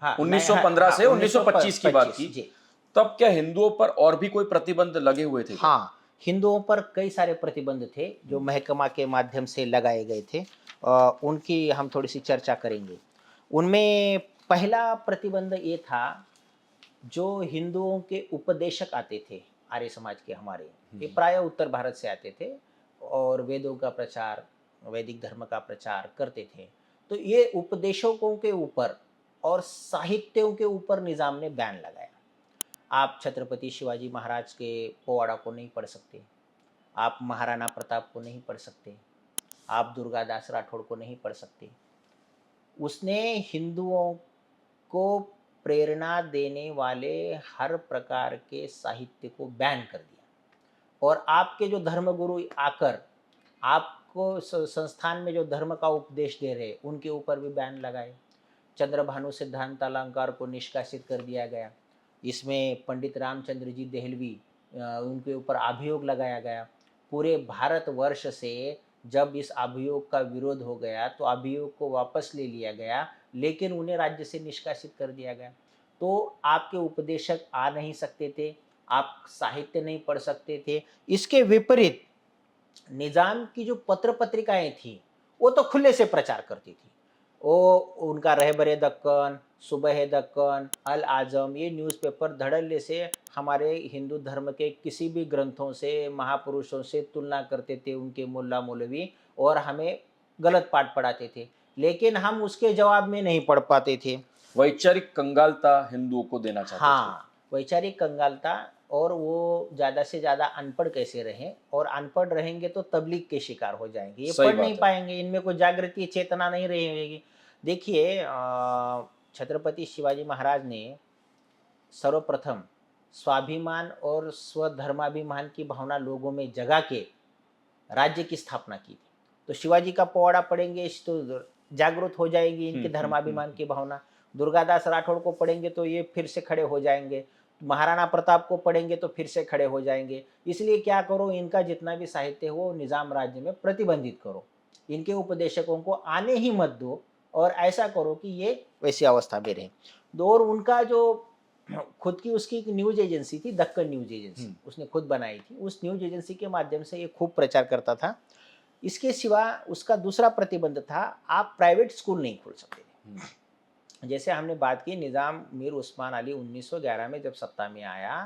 हाँ, मैं, हाँ 1915 हाँ, से 1925 की बात 1925 की। जी। तब क्या हिंदुओं पर और भी कोई प्रतिबंध लगे हुए थे क्या? हाँ, हिंदुओं पर कई सारे प्रतिबंध थे जो महकमा के माध्यम से लगाए गए थे। उनकी हम थोड़ी सी चर्चा करेंगे। उनमें पहला प्रतिबंध ये था, जो हिंदुओं के उपदेशक आते थे आर्य समाज के हमारे, ये प्राय उत्तर भारत से आते थे और वेदों का प्रचार, वैदिक धर्म का प्रचार करते थे। तो ये उपदेशकों के ऊपर और साहित्यों के ऊपर निज़ाम ने बैन लगाया। आप छत्रपति शिवाजी महाराज के पोवाड़ा को नहीं पढ़ सकते, आप महाराणा प्रताप को नहीं पढ़ सकते, आप दुर्गादास राठौड़ को नहीं पढ़ सकते। उसने हिंदुओं को प्रेरणा देने वाले हर प्रकार के साहित्य को बैन कर दिया। और आपके जो धर्मगुरु आकर आपको संस्थान में जो धर्म का उपदेश दे रहे, उनके ऊपर भी बैन लगाए। चंद्रभानु सिद्धांत अलंकार को निष्कासित कर दिया गया। इसमें पंडित रामचंद्र जी देहलवी, उनके ऊपर अभियोग लगाया गया। पूरे भारतवर्ष से जब इस अभियोग का विरोध हो गया तो अभियोग को वापस ले लिया गया, लेकिन उन्हें राज्य से निष्कासित कर दिया गया। तो आपके उपदेशक आ नहीं सकते थे, आप साहित्य नहीं पढ़ सकते थे। इसके विपरीत निजाम की जो पत्र पत्रिकाएं थी वो तो खुले से प्रचार करती थी। वो उनका रहबरे दक्कन, सुबह दक्कन, अल आजम, ये न्यूज़पेपर धड़ल्ले से हमारे हिंदू धर्म के किसी भी ग्रंथों से, महापुरुषों से तुलना करते थे उनके मुल्ला मौलवी, और हमें गलत पाठ पढ़ाते थे, लेकिन हम उसके जवाब में नहीं पढ़ पाते थे। वैचारिक कंगालता हिंदुओं को देना चाहते थे। हाँ, वैचारिक कंगालता। और वो ज़्यादा से ज़्यादा अनपढ़ कैसे रहें, और अनपढ़ रहेंगे तो तबलीग के शिकार हो जाएंगे, ये सही पढ़ नहीं बात है। पाएंगे, इनमें कोई जागृति चेतना नहीं रहेगी। देखिए छत्रपति शिवाजी महाराज ने सर्वप्रथम स्वाभिमान और स्वधर्माभिमान की भावना लोगों में जगा के राज्य की स्थापना की थी। तो शिवाजी का पोवाड़ा पढ़ेंगे तो जागृत हो जाएगी इनके हम्म, धर्माभिमान की भावना। दुर्गादास राठौड़ को पढ़ेंगे तो ये फिर से खड़े हो जाएंगे। महाराणा प्रताप को पढ़ेंगे तो फिर से खड़े हो जाएंगे। इसलिए क्या करो, इनका जितना भी साहित्य हो निजाम राज्य में प्रतिबंधित करो, इनके उपदेशकों को आने ही मत दो, और ऐसा करो कि ये वैसी अवस्था में रहे। और उनका जो खुद की उसकी एक न्यूज एजेंसी थी, दक्कन न्यूज एजेंसी, उसने खुद बनाई थी। उस न्यूज एजेंसी के माध्यम से ये खूब प्रचार करता था। इसके सिवा उसका दूसरा प्रतिबंध था, आप प्राइवेट स्कूल नहीं खोल सकते थे। जैसे हमने बात की, निज़ाम मीर उस्मान अली 1911 में जब सत्ता में आया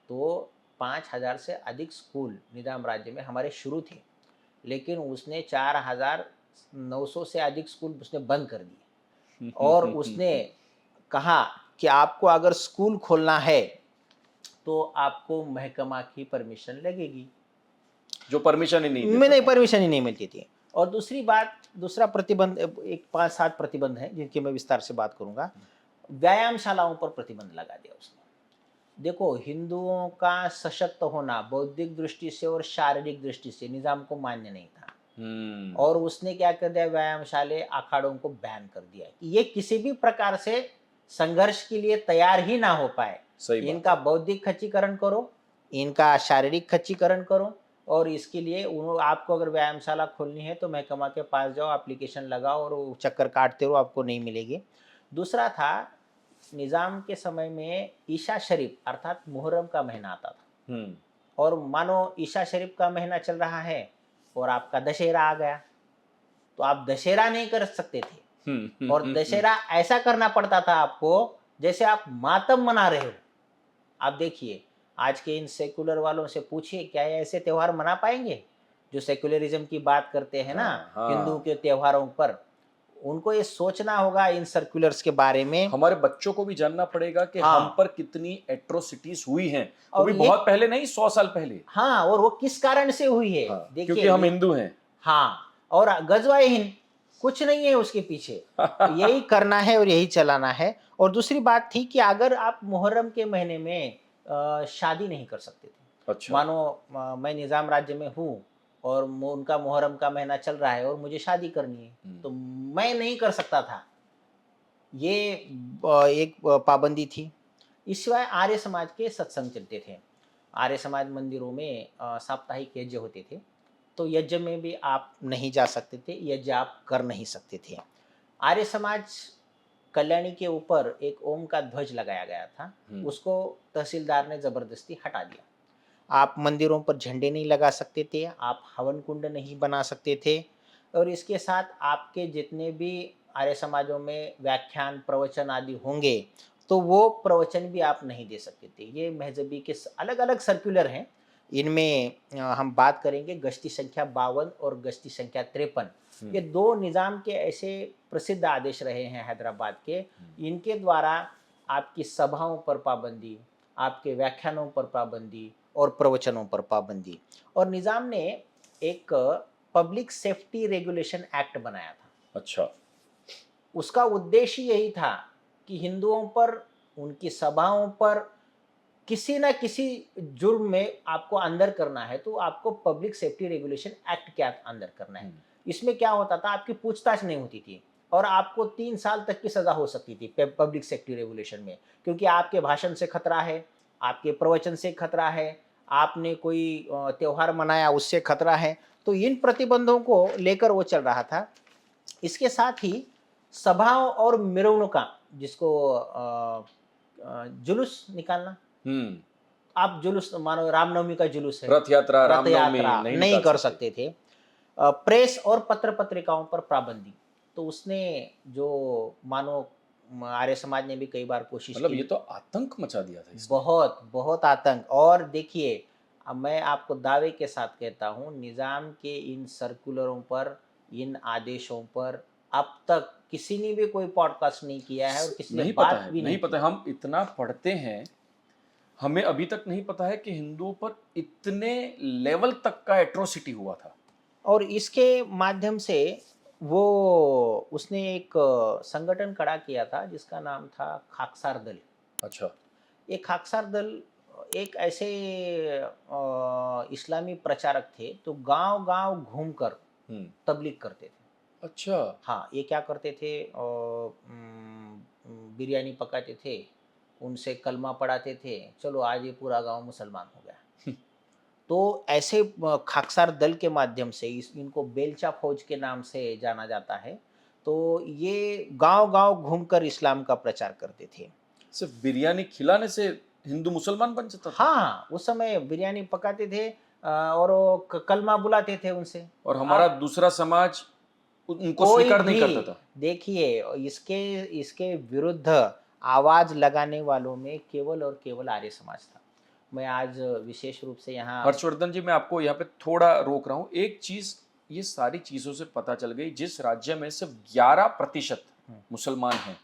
तो 5000 से अधिक स्कूल निज़ाम राज्य में हमारे शुरू थे, लेकिन उसने 4900 से अधिक स्कूल उसने बंद कर दिए। और उसने कहा कि आपको अगर स्कूल खोलना है तो आपको महकमा की परमिशन लगेगी। जो परमिशन ही नहीं में देता नहीं, था। परमिशन ही नहीं मिलती थी। और दूसरी बात, दूसरा प्रतिबंध, एक 5-7 प्रतिबंध हैं जिनकी मैं विस्तार से बात करूंगा। व्यायामशालाओं पर प्रतिबंध लगा दिया उसने। देखो, हिंदुओं का सशक्त होना बौद्धिक दृष्टि से और शारीरिक दृष्टि से निजाम को मान्य नहीं था, और उसने क्या कर दिया, व्यायामशाले अखाड़ों को बैन कर दिया कि ये किसी भी प्रकार से संघर्ष के लिए तैयार ही ना हो पाए। सही बात इनका बौद्धिक खच्चीकरण करो, इनका शारीरिक खच्चीकरण करो, और इसके लिए आपको अगर व्यायामशाला खोलनी है तो महकमा के पास जाओ, एप्लीकेशन लगाओ, और वो चक्कर काटते रहो, आपको नहीं मिलेगी। दूसरा था, निज़ाम के समय में ईशा शरीफ अर्थात मुहर्रम का महीना आता था, और मानो ईशा शरीफ का महीना चल रहा है और आपका दशहरा आ गया, तो आप दशहरा नहीं कर सकते थे। और दशहरा ऐसा करना पड़ता था आपको जैसे आप मातम मना रहे हो। आप देखिए, आज के इन सेकुलर वालों से पूछिए, क्या ये ऐसे त्योहार मना पाएंगे जो सेकुलरिज्म की बात करते हैं ना, हिंदू के त्योहारों पर। उनको ये सोचना होगा इन सर्कुलर्स के बारे में। हमारे बच्चों को भी जानना पड़ेगा कि हाँ। हम पर कितनी एट्रोसिटीज हुई हैं, वो और भी ये, बहुत पहले नहीं, 100 साल पहले। हाँ, और वो किस कारण से हुई है, हाँ, देखिए क्योंकि हम हिंदू हैं। हाँ, और गजवाए हिंद, कुछ नहीं है उसके पीछे, यही करना है और यही चलाना है। और दूसरी बात थी कि अगर आप मुहर्रम के महीने में शादी नहीं कर सकते थे। अच्छा। मानो मैं निज़ाम राज्य में हूँ और उनका मुहर्रम का महीना चल रहा है और मुझे शादी करनी है, तो मैं नहीं कर सकता था। ये एक पाबंदी थी। इस सिवाय आर्य समाज के सत्संग चलते थे। आर्य समाज मंदिरों में साप्ताहिक यज्ञ होते थे, तो यज्ञ में भी आप नहीं जा सकते थे, यज्ञ आप कर नहीं सकते थे। आर्य समाज कल्याणी के ऊपर एक ओम का ध्वज लगाया गया था, उसको तहसीलदार ने जबरदस्ती हटा दिया। आप मंदिरों पर झंडे नहीं लगा सकते थे, आप हवन कुंड नहीं बना सकते थे, और इसके साथ आपके जितने भी आर्य समाजों में व्याख्यान प्रवचन आदि होंगे तो वो प्रवचन भी आप नहीं दे सकते थे। ये महजबी के अलग अलग सर्कुलर हैं। इनमें हम बात करेंगे गश्ती संख्या 52 और गश्ती संख्या 53। ये दो निज़ाम के ऐसे प्रसिद्ध आदेश रहे हैं हैदराबाद के। इनके द्वारा आपकी सभाओं पर पाबंदी, आपके व्याख्यानों पर पाबंदी और प्रवचनों पर पाबंदी। और निज़ाम ने एक पब्लिक सेफ्टी रेगुलेशन एक्ट बनाया था। अच्छा। उसका उद्देश्य यही था कि हिंदुओं पर, उनकी सभाओं पर किसी ना किसी जुर्म में आपको अंदर करना है तो आपको पब्लिक सेफ्टी रेगुलेशन एक्ट के अंदर करना है। इसमें क्या होता था, आपकी पूछताछ नहीं होती थी और आपको 3 साल तक की सजा हो सकती थी पब्लिक सेफ्टी रेगुलेशन में, क्योंकि आपके भाषण से खतरा है, आपके प्रवचन से खतरा है, आपने कोई त्योहार मनाया उससे खतरा है। तो इन प्रतिबंधों को लेकर वो चल रहा था। इसके साथ ही सभाओं और मिरवणुका, जिसको जुलूस निकालना, आप जुलूस मानो रामनवमी का जुलूस है, रथ यात्रा, रथ रामनवमी यात्रा नहीं नहीं निकाल कर सकते। सकते थे। प्रेस और पत्र पत्रिकाओं पर पाबंदी। तो उसने जो मानो आर्य समाज ने भी कई बार कोशिश मतलब की, ये तो आतंक मचा दिया था इसने। बहुत बहुत आतंक। और देखिए, अब मैं आपको दावे के साथ कहता हूँ, निज़ाम के इन सर्कुलरों पर, इन आदेशों पर अब तक किसी ने भी कोई पॉडकास्ट नहीं किया है और किसी ने नहीं पता बात है, भी नहीं नहीं पता की। है। हम इतना पढ़ते हैं, हमें अभी तक नहीं पता है कि हिंदुओं पर इतने लेवल तक का एट्रोसिटी हुआ था। और इसके माध्यम से वो उसने एक संगठन खड़ा किया था जिसका नाम था खाकसार दल। अच्छा। ये खाकसार दल एक ऐसे इस्लामी प्रचारक थे तो गांव-गांव घूमकर तबलीग करते थे। अच्छा। हाँ, ये क्या करते थे, बिरयानी पकाते थे, उनसे कलमा पढ़ाते थे, चलो आज ये पूरा गाँव मुसलमान हो गया। तो ऐसे खाकसार दल के माध्यम से इनको बेलचा फौज के नाम से जाना जाता है। तो ये गांव-गांव घूमकर इस्लाम का प्रचार करते थे। सिर्फ बिरयानी खिलाने से हिंदू मुसलमान बन जाता था? हाँ, उस समय बिरयानी पकाते थे और वो कलमा बुलाते थे उनसे। और हमारा आप दूसरा समाज उनको कोई स्वीकार नहीं भी करता था? देखिए, इसके इसके विरुद्ध आवाज लगाने वालों में केवल और केवल आर्य समाज था। मैं आज विशेष रूप से यहाँ हर्षवर्धन जी, मैं आपको यहाँ पे थोड़ा रोक रहा हूँ। एक चीज ये सारी चीजों से पता चल गई, जिस राज्य में सिर्फ 11% हम्म, मुसलमान हैं,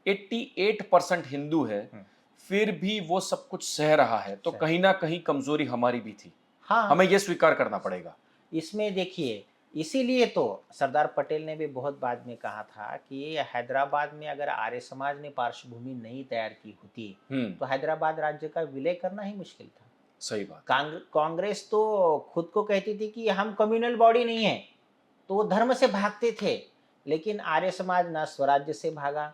88% हिंदू है, हम्म, फिर भी वो सब कुछ सह रहा है, तो सही। कहीं ना कहीं कमजोरी हमारी भी थी। हाँ, हमें ये स्वीकार करना पड़ेगा। इसमें देखिए, इसीलिए तो सरदार पटेल ने भी बहुत बाद में कहा था कि हैदराबाद में अगर आर्य समाज ने पार्श्वभूमि नहीं तैयार की होती, तो हैदराबाद राज्य का विलय करना ही मुश्किल था। सही बात है। कांग्रेस तो खुद को कहती थी कि हम कम्युनल बॉडी नहीं है, तो वो धर्म से भागते थे। लेकिन आर्य समाज ना स्वराज्य से भागा,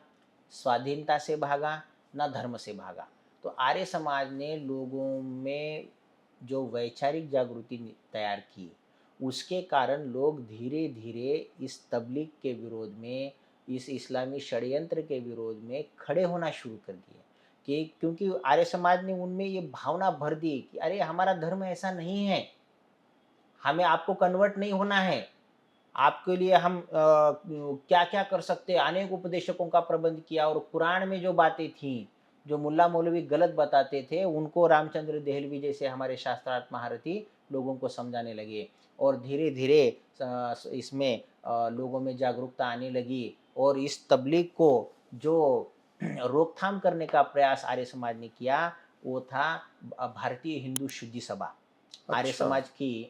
स्वाधीनता से भागा, ना धर्म से भागा। तो आर्य समाज ने लोगों में जो वैचारिक जागृति तैयार की, उसके कारण लोग धीरे धीरे इस तबलीग के विरोध में, इस इस्लामी षड्यंत्र के विरोध में खड़े होना शुरू कर दिए। कि क्योंकि आर्य समाज ने उनमें ये भावना भर दी कि अरे हमारा धर्म ऐसा नहीं है, हमें आपको कन्वर्ट नहीं होना है, आपके लिए हम क्या-क्या कर सकते हैं, अनेक उपदेशकों का प्रबंध किया और कुरान में जो बातें थीं, जो मुल्ला मौलवी गलत बताते थे, उनको रामचंद्र देहलवी जैसे हमारे शास्त्रार्थ महारथी लोगों को समझाने लगे और धीरे-धीरे इसमें लोगों में जागरूकता आने लगी और इस तबलीग को जो रोकथाम करने का प्रयास आर्य समाज ने किया, वो था भारतीय हिंदू शुद्धि सभा। आर्य अच्छा। समाज की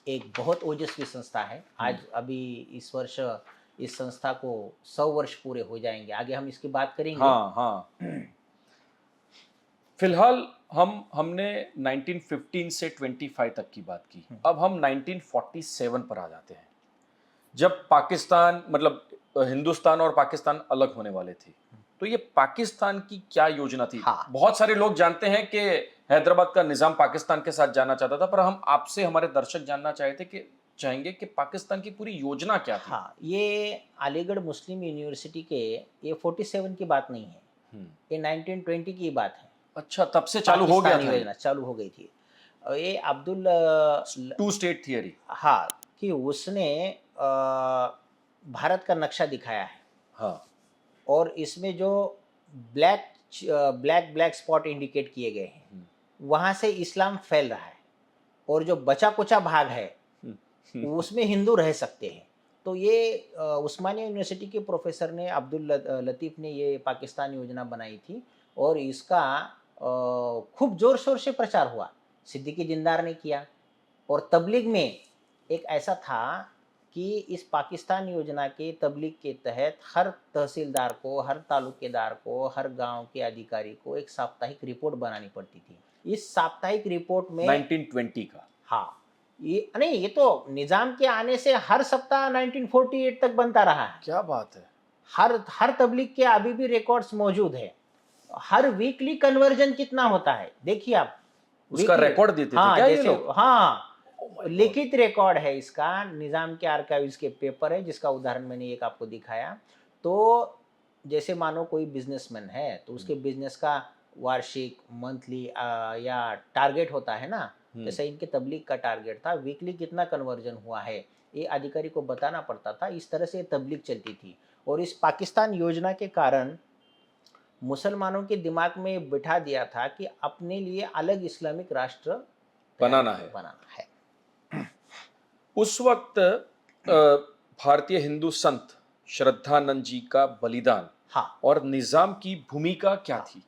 एक बहुत ओजस्वी संस्था है। हम्म। आज अभी इस वर्ष इस संस्था को 100 वर्ष पूरे हो जाएँगे। आगे हम इसकी बात करेंगे। हाँ, हाँ। फिलहाल हमने 1915 से 25 तक की बात की। हुँ, अब हम 1947 पर आ जाते हैं, जब पाकिस्तान मतलब हिंदुस्तान और पाकिस्तान अलग होने वाले थे। तो ये पाकिस्तान की क्या योजना थी? हाँ, बहुत सारे लोग जानते हैं कि हैदराबाद का निजाम पाकिस्तान के साथ जाना चाहता था, पर हम आपसे, हमारे दर्शक जानना चाहेंगे कि पाकिस्तान की पूरी योजना क्या थी? हाँ, ये अलीगढ़ मुस्लिम यूनिवर्सिटी के ये 47 की बात नहीं है, हम्म। ये 1920 की बात है। अच्छा, तब से चालू हो गया पाकिस्तानी था ये योजना चालू हो गई थी। ये अब्दुल टू स्टेट थियरी। हाँ, कि उसने भारत का नक्शा दिखाया है हाँ। और इसमें जो black black black spot indicate किए गए हैं, वहाँ से इस्लाम फैल रहा है और जो बचा-कुचा भाग है, उसमें हिंदू रह सकते हैं। तो ये उस्मानिया यूनिवर्सिटी के प्रोफेसर ने अब्दुल लतीफ़ ने ये पाकिस्तान योजना बनाई थी और इसका खूब ज़ोर-शोर से प्रचार हुआ। सिद्दीकी जिंदार ने किया और तबलीग में एक ऐसा था कि इस पाकिस्तान योजना के तबलीग के तहत हर तहसीलदार को, हर तालुकेदार को, हर गाँव के अधिकारी को एक साप्ताहिक रिपोर्ट बनानी पड़ती थी। इस साप्ताहिक रिपोर्ट में 1920 का। हाँ, ये नहीं, ये तो निज़ाम के आने से हर सप्ताह 1948 तक बनता रहा है। क्या बात है! हर हर तबलीग के अभी भी रिकॉर्ड्स मौजूद है। हर वीकली कन्वर्जन कितना होता है, देखिए आप। उसका वीकली रिकॉर्ड देते थे हाँ, क्या ये जैसे लोग? हाँ, ओह माय गॉड! लिखित रिकॉर्ड है इसका, निज़ाम के आर्काइव्स के पेपर है, जिसका उदाहरण मैंने एक आपको दिखाया। तो जैसे मानो कोई बिज़नेसमैन है, तो उसके बिज़नेस का वार्षिक, मंथली या टारगेट होता है ना, जैसे इनके तबलीग का टारगेट था, वीकली कितना कन्वर्जन हुआ है, ये अधिकारी को बताना पड़ता था। इस तरह से ये तबलीग चलती थी और इस पाकिस्तान योजना के कारण मुसलमानों के दिमाग में बिठा दिया था कि अपने लिए अलग इस्लामिक राष्ट्र बनाना है। बनाना है। उस वक्त भारतीय हिंदू संत श्रद्धानंद जी का बलिदान हाँ, और निजाम की भूमिका क्या हाँ, थी?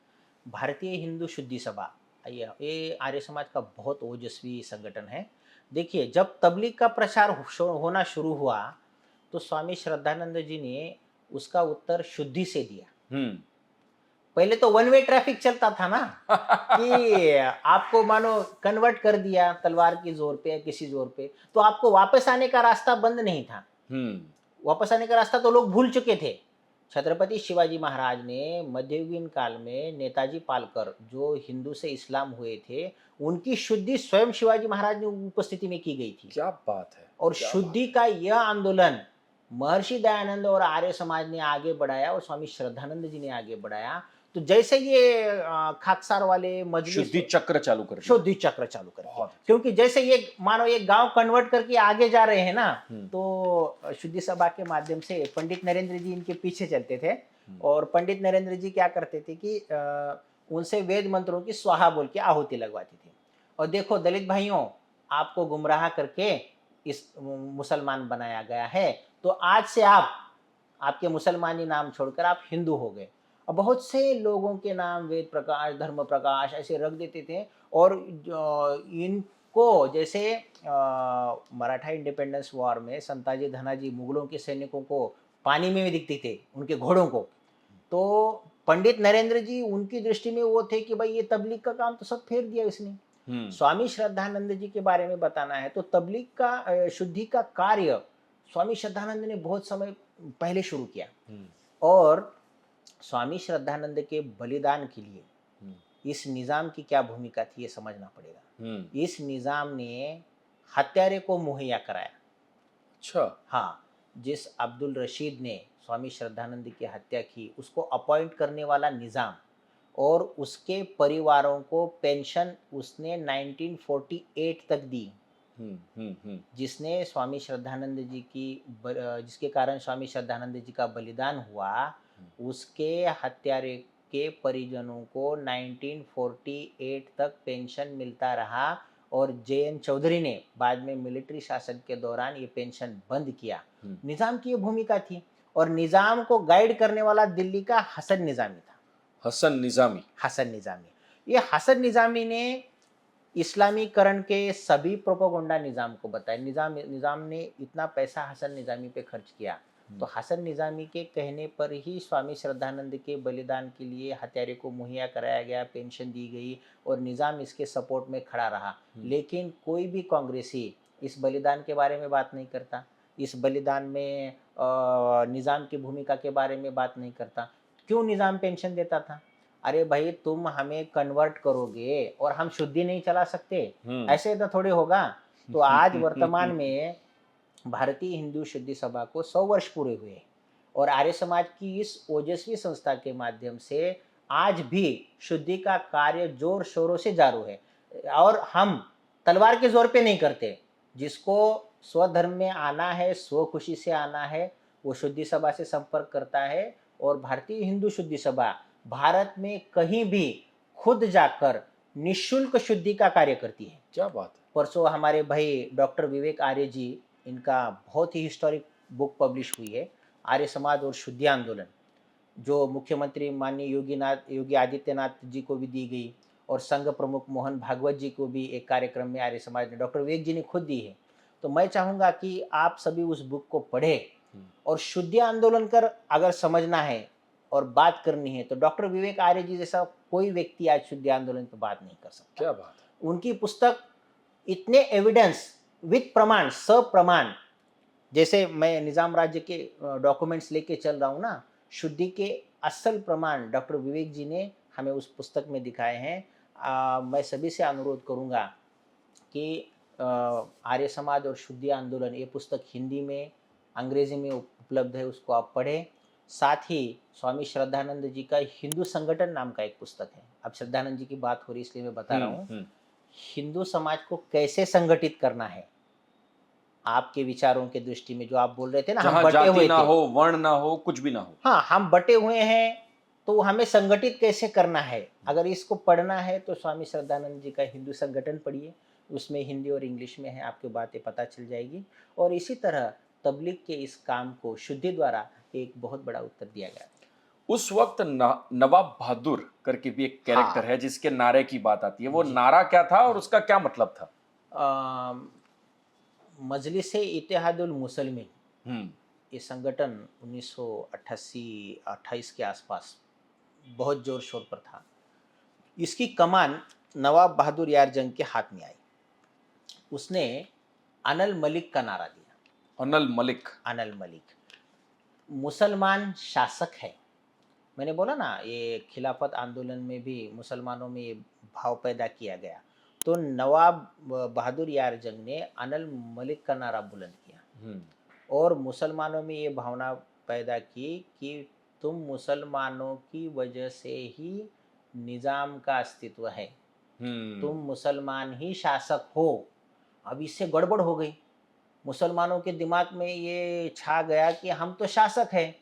भारतीय हिंदू शुद्धि सभा, ये आर्य समाज का बहुत ओजस्वी संगठन है। देखिए, जब तबलीग का प्रचार होना शुरू हुआ, तो स्वामी श्रद्धानंद जी ने उसका उत्तर शुद्धि से दिया। हम्म। पहले तो वन वे ट्रैफिक चलता था ना कि आपको मानो कन्वर्ट कर दिया तलवार की जोर पे या किसी जोर पे, तो आपको वापस आने का रास्ता बंद नहीं था। हम्म वापस आने का रास्ता तो लोग भूल चुके थे। छत्रपति शिवाजी महाराज ने मध्ययुगीन काल में नेताजी पालकर जो हिंदू से इस्लाम हुए थे, उनकी शुद्धि स्वयं शिवाजी महाराज ने उपस्थिति में की गई थी। क्या बात है, और क्या शुद्धि बात का यह आंदोलन महर्षि दयानंद और आर्य समाज ने आगे बढ़ाया और स्वामी श्रद्धानंद जी ने आगे बढ़ाया। तो जैसे ये खाकसार वाले है। मजलिस शुद्धि चक्र चालू कर दिया। शुद्धि चक्र चालू करके, बहुत अच्छा। क्योंकि जैसे ये मानो एक गांव कन्वर्ट करके आगे जा रहे हैं ना, हम्म। तो शुद्धि सभा के माध्यम से पंडित नरेंद्र जी इनके पीछे चलते थे। हम्म। और पंडित नरेंद्र जी क्या करते थे कि उनसे वेद मंत्रों की स्वाहा बोल के आहुति लगवाती थी। और देखो दलित भाइयों, आपको गुमराह करके इस मुसलमान बनाया गया है, तो आज से आपके मुसलमानी नाम छोड़कर आप हिंदू हो गए। और बहुत से लोगों के नाम वेद प्रकाश, धर्म प्रकाश ऐसे रख देते थे। और इनको जैसे मराठा इंडिपेंडेंस वॉर में संताजी धनाजी मुगलों के सैनिकों को पानी में भी दिखते थे, उनके घोड़ों को। तो पंडित नरेंद्र जी उनकी दृष्टि में वो थे कि भाई ये तबलीग का काम तो सब फेर दिया इसने। स्वामी श्रद्धानंद जी के बारे में बताना है तो तबलीग का शुद्धि का कार्य स्वामी श्रद्धानंद ने बहुत समय पहले शुरू किया। और स्वामी श्रद्धानंद के बलिदान के लिए इस निज़ाम की क्या भूमिका थी ये समझना पड़ेगा। इस निज़ाम ने हत्यारे को मुहैया कराया। अच्छा। हाँ, जिस अब्दुल रशीद ने स्वामी श्रद्धानंद की हत्या की, उसको अपॉइंट करने वाला निज़ाम और उसके परिवारों को पेंशन उसने 1948 तक दी। जिसने स्वामी श्रद्धानंद जी की जिसके कारण स्वामी श्रद्धानंद जी का बलिदान हुआ, उसके हत्यारे के परिजनों को 1948 तक पेंशन मिलता रहा। और जे.एन. चौधरी ने बाद में मिलिट्री शासन के दौरान ये पेंशन बंद किया। निज़ाम की ये भूमिका थी। और निज़ाम को गाइड करने वाला दिल्ली का हसन निज़ामी था। हसन निज़ामी। हसन निज़ामी, ये हसन निज़ामी ने इस्लामीकरण के सभी प्रोपोगंडा निज़ाम को बताया। निज़ाम ने इतना पैसा हसन निज़ामी पे खर्च किया, तो हसन निज़ामी के कहने पर ही स्वामी श्रद्धानंद के बलिदान के लिए हत्यारे को मुहैया कराया गया, पेंशन दी गई और निज़ाम इसके सपोर्ट में खड़ा रहा। लेकिन कोई भी कांग्रेसी इस बलिदान के बारे में बात नहीं करता, इस बलिदान में निज़ाम की भूमिका के बारे में बात नहीं करता। क्यों निज़ाम पेंशन देता था? अरे भाई, तुम हमें कन्वर्ट करोगे और हम शुद्धि नहीं चला सकते, ऐसे तो थोड़े होगा। तो आज वर्तमान में भारतीय हिंदू शुद्धि सभा को 100 वर्ष पूरे हुए और आर्य समाज की इस ओजस्वी संस्था के माध्यम से आज भी शुद्धि का कार्य जोर शोरों से जारी है। और हम तलवार के जोर पे नहीं करते। जिसको स्वधर्म में आना है, स्व खुशी से आना है, वो शुद्धि सभा से संपर्क करता है। और भारतीय हिंदू शुद्धि सभा भारत में कहीं भी खुद जाकर निःशुल्क शुद्धि का कार्य करती है। क्या बात है। परसों हमारे भाई डॉक्टर विवेक आर्य जी, इनका बहुत ही हिस्टोरिक बुक पब्लिश हुई है, आर्य समाज और शुद्धि आंदोलन, जो मुख्यमंत्री माननीय योगी आदित्यनाथ जी को भी दी गई और संघ प्रमुख मोहन भागवत जी को भी एक कार्यक्रम में आर्य समाज ने, डॉक्टर विवेक जी ने खुद दी है। तो मैं चाहूँगा कि आप सभी उस बुक को पढ़ें और शुद्धि आंदोलन कर अगर समझना है और बात करनी है तो डॉक्टर विवेक आर्य जी जैसा कोई व्यक्ति आज शुद्धि आंदोलन पर बात नहीं कर सकता। क्या बात है। उनकी पुस्तक इतने एविडेंस विद प्रमाण, सप्रमाण, जैसे मैं निजाम राज्य के डॉक्यूमेंट्स लेके चल रहा हूँ ना, शुद्धि के असल प्रमाण डॉक्टर विवेक जी ने हमें उस पुस्तक में दिखाए हैं। मैं सभी से अनुरोध करूँगा कि आर्य समाज और शुद्धि आंदोलन, ये पुस्तक हिंदी में, अंग्रेजी में उपलब्ध है, उसको आप पढ़ें। साथ ही स्वामी श्रद्धानंद जी का हिंदू संगठन नाम का एक पुस्तक है। अब श्रद्धानंद जी की बात हो रही इसलिए मैं बता रहा हूँ, हिंदू समाज को कैसे संगठित करना है आपके विचारों के दृष्टि में। जो आप बोल रहे थे ना, हम बटे जाति हुए ना थे, हो, वर्ण ना हो, कुछ भी ना हो। हाँ, हम बटे हुए हैं, तो हमें संगठित कैसे करना है। अगर इसको पढ़ना है तो स्वामी श्रद्धानंद जी का हिंदू संगठन पढ़िए, उसमें हिंदी और इंग्लिश में है, आपको बातें पता चल जाएगी। और इसी तरह तबलीग के इस काम को शुद्धि द्वारा एक बहुत बड़ा उत्तर दिया गया। उस वक्त नवाब बहादुर करके भी एक कैरेक्टर हाँ, है जिसके नारे की बात आती है, वो जी, नारा क्या था और उसका क्या मतलब था? मजलिस इत्तेहादुल मुसलिमीन, हम्म ये संगठन 1988-28 के आसपास बहुत जोर शोर पर था। इसकी कमान नवाब बहादुर यार जंग के हाथ में आई। उसने अनल मलिक का नारा दिया। अनल मलिक। अनल मलिक मुसलमान शासक है। मैंने बोला ना, ये खिलाफत आंदोलन में भी मुसलमानों में ये भाव पैदा किया गया। तो नवाब बहादुर यार जंग ने अनल मलिक का नारा बुलंद किया हम्म और मुसलमानों में ये भावना पैदा की कि तुम मुसलमानों की वजह से ही निज़ाम का अस्तित्व है, तुम हम्म मुसलमान ही शासक हो। अब इससे गड़बड़ हो गई। मुसलमानों के दिमाग में ये छा गया कि हम तो शासक हैं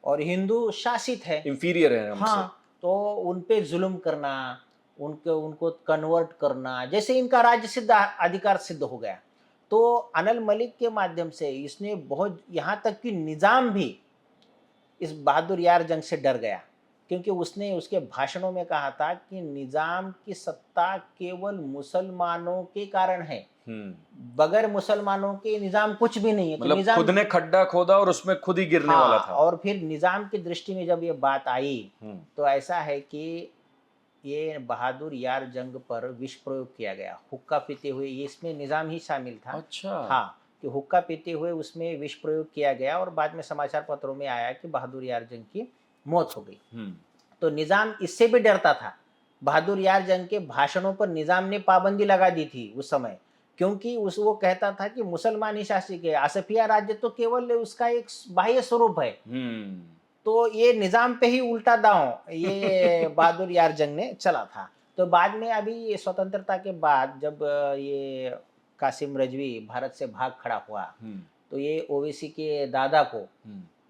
और हिंदू शासित है। इंफीरियर है हमसे। हाँ, तो उन पे जुल्म करना, उनको उनको कन्वर्ट करना, जैसे इनका राज्य सिद्ध अधिकार सिद्ध हो गया। तो अनल मलिक के माध्यम से इसने बहुत, यहाँ तक कि निज़ाम भी इस बहादुर यार जंग से डर गया, क्योंकि उसने उसके भाषणों में कहा था कि निज़ाम की सत्ता केवल मुसलमानों के कारण है, बगैर मुसलमानों के निज़ाम कुछ भी नहीं है। तो मतलब निज़ाम, खुद ने खड्डा खोदा और उसमें खुद ही गिरने वाला हाँ, था। और फिर निज़ाम की दृष्टि में जब ये बात आई, हम्म तो ऐसा है कि ये बहादुर यार जंग पर विष प्रयोग किया गया। हुक्का पीते हुए, ये इसमें निज़ाम ही शामिल था। अच्छा। हाँ, कि हुक्का पीते हुए उसमें विष प्रयोग किया गया और बाद में समाचार पत्रों में आया कि बहादुर यार जंग की मौत हो गई। तो निज़ाम इससे भी डरता था। बहादुर यार जंग के भाषणों पर निज़ाम ने पाबंदी लगा दी थी उस समय, क्योंकि उस वो कहता था कि मुसलमान ही शासक है, आसफिया राज्य तो केवल उसका एक बाह्य स्वरूप है। तो ये निज़ाम पे ही उल्टा दांव ये बहादुर यार जंग ने चला था। तो बाद में अभी ये स्वतंत्रता के बाद जब ये कासिम रजवी भारत से भाग खड़ा हुआ, तो ये ओवैसी के दादा को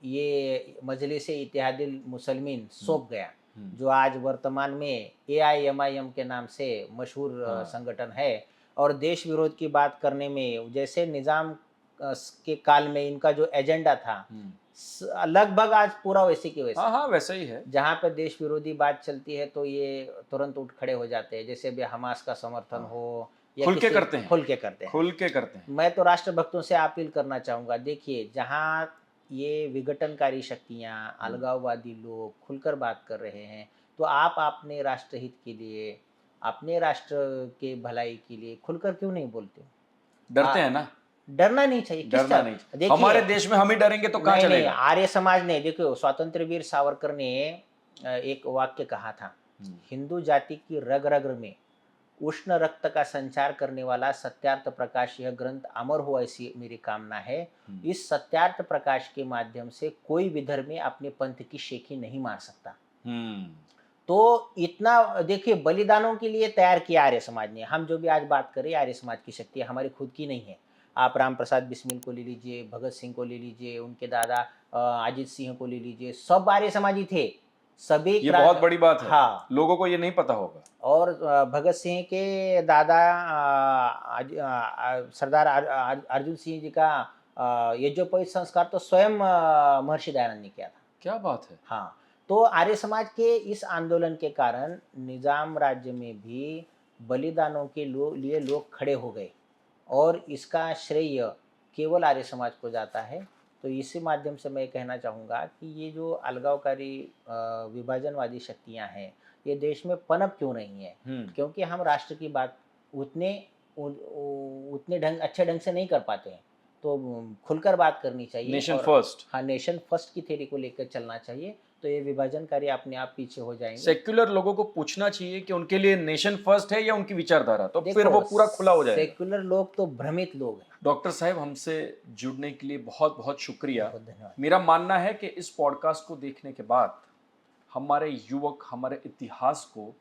ये मजलिस इत्तेहादुल मुसलमीन सौंप गया, जो आज वर्तमान में AIMIM के नाम से मशहूर संगठन है। और देश विरोध की बात करने में, जैसे निज़ाम के काल में इनका जो एजेंडा था, लगभग आज पूरा वैसे के वैसे। हाँ वैसा ही है। जहाँ पे देश विरोधी बात चलती है तो ये तुरंत उठ खड़े हो जाते हैं, जैसे भी हमास का समर्थन हो या खुल के किसी, करते हैं। खुल के करते हैं। खुल के करते हैं। मैं तो राष्ट्रभक्तों से अपील करना चाहूँगा, देखिए जहाँ ये विघटनकारी शक्तियाँ, अलगाववादी लोग खुलकर बात कर रहे हैं, तो आप अपने राष्ट्रहित के लिए, अपने राष्ट्र के भलाई के लिए खुलकर क्यों नहीं बोलते हो? डरते हैं ना। डरना नहीं चाहिए। किस डरना तरह? नहीं चाहिए। देखिए, हमारे देश में हम ही डरेंगे तो कहाँ नहीं नहीं, चलेगा। आर्य समाज ने, देखो स्वतंत्र वीर सावरकर ने एक वाक्य कहा था, हिंदू जाति की रग रग में उष्ण रक्त का संचार करने वाला सत्यार्थ प्रकाश यह ग्रंथ अमर हो, ऐसी मेरी कामना है। इस सत्यार्थ प्रकाश के माध्यम से कोई विधर्मी अपने पंथ की शेखी नहीं मार सकता। तो इतना देखिए, बलिदानों के लिए तैयार किया आर्य समाज ने। हम जो भी आज बात करें, आर्य समाज की शक्ति हमारी खुद की नहीं है। आप राम प्रसाद बिस्मिल को ले लीजिए, भगत सिंह को ले लीजिए, उनके दादा अजित सिंह को ले लीजिए, सब आर्य समाजी थे। सभी ये बहुत बड़ी बात है। हाँ, लोगों को ये नहीं पता होगा। और भगत सिंह के दादा सरदार अर्जुन सिंह जी का यज्ञोपवीत संस्कार तो स्वयं महर्षि दयानंद ने किया था। क्या बात है। हाँ, तो आर्य समाज के इस आंदोलन के कारण निजाम राज्य में भी बलिदानों के लिए लोग खड़े हो गए और इसका श्रेय केवल आर्य समाज को जाता है। तो इसी माध्यम से मैं कहना चाहूँगा कि ये जो अलगावकारी विभाजनवादी शक्तियाँ हैं, ये देश में पनप क्यों नहीं है? क्योंकि हम राष्ट्र की बात उतने अच्छे ढंग से नहीं कर पाते हैं। तो खुलकर बात करनी चाहिए। Nation first. हाँ, नेशन फर्स्ट की थ्योरी को लेकर चलना चाहिए, तो ये विभाजनकारी अपने आप पीछे हो जाएंगे। सेक्युलर लोगों को पूछना चाहिए कि उनके लिए नेशन फर्स्ट है या उनकी विचारधारा, तो फिर वो पूरा खुला हो जाएगा। सेक्युलर लोग तो भ्रमित लोग हैं। डॉक्टर साहब, हमसे जुड़ने के लिए बहुत बहुत शुक्रिया। बहुत धन्यवाद। मेरा मानना है कि इस पॉडकास्ट को देखने के बाद हमारे युवक हमारे इतिहास को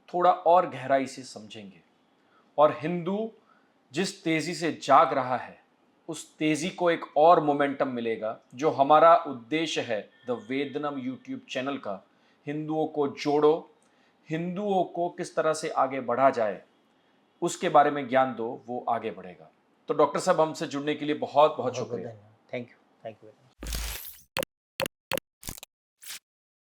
थोड़ा और गहराई से समझेंगे और हिंदू जिस तेजी से जाग रहा है उस तेजी को एक और मोमेंटम मिलेगा। जो हमारा उद्देश्य है द वेदनम यूट्यूब चैनल का, हिंदुओं को जोड़ो, हिंदुओं को किस तरह से आगे बढ़ा जाए उसके बारे में ज्ञान दो, वो आगे बढ़ेगा। तो डॉक्टर साहब, हमसे जुड़ने के लिए बहुत बहुत शुक्रिया। Thank you.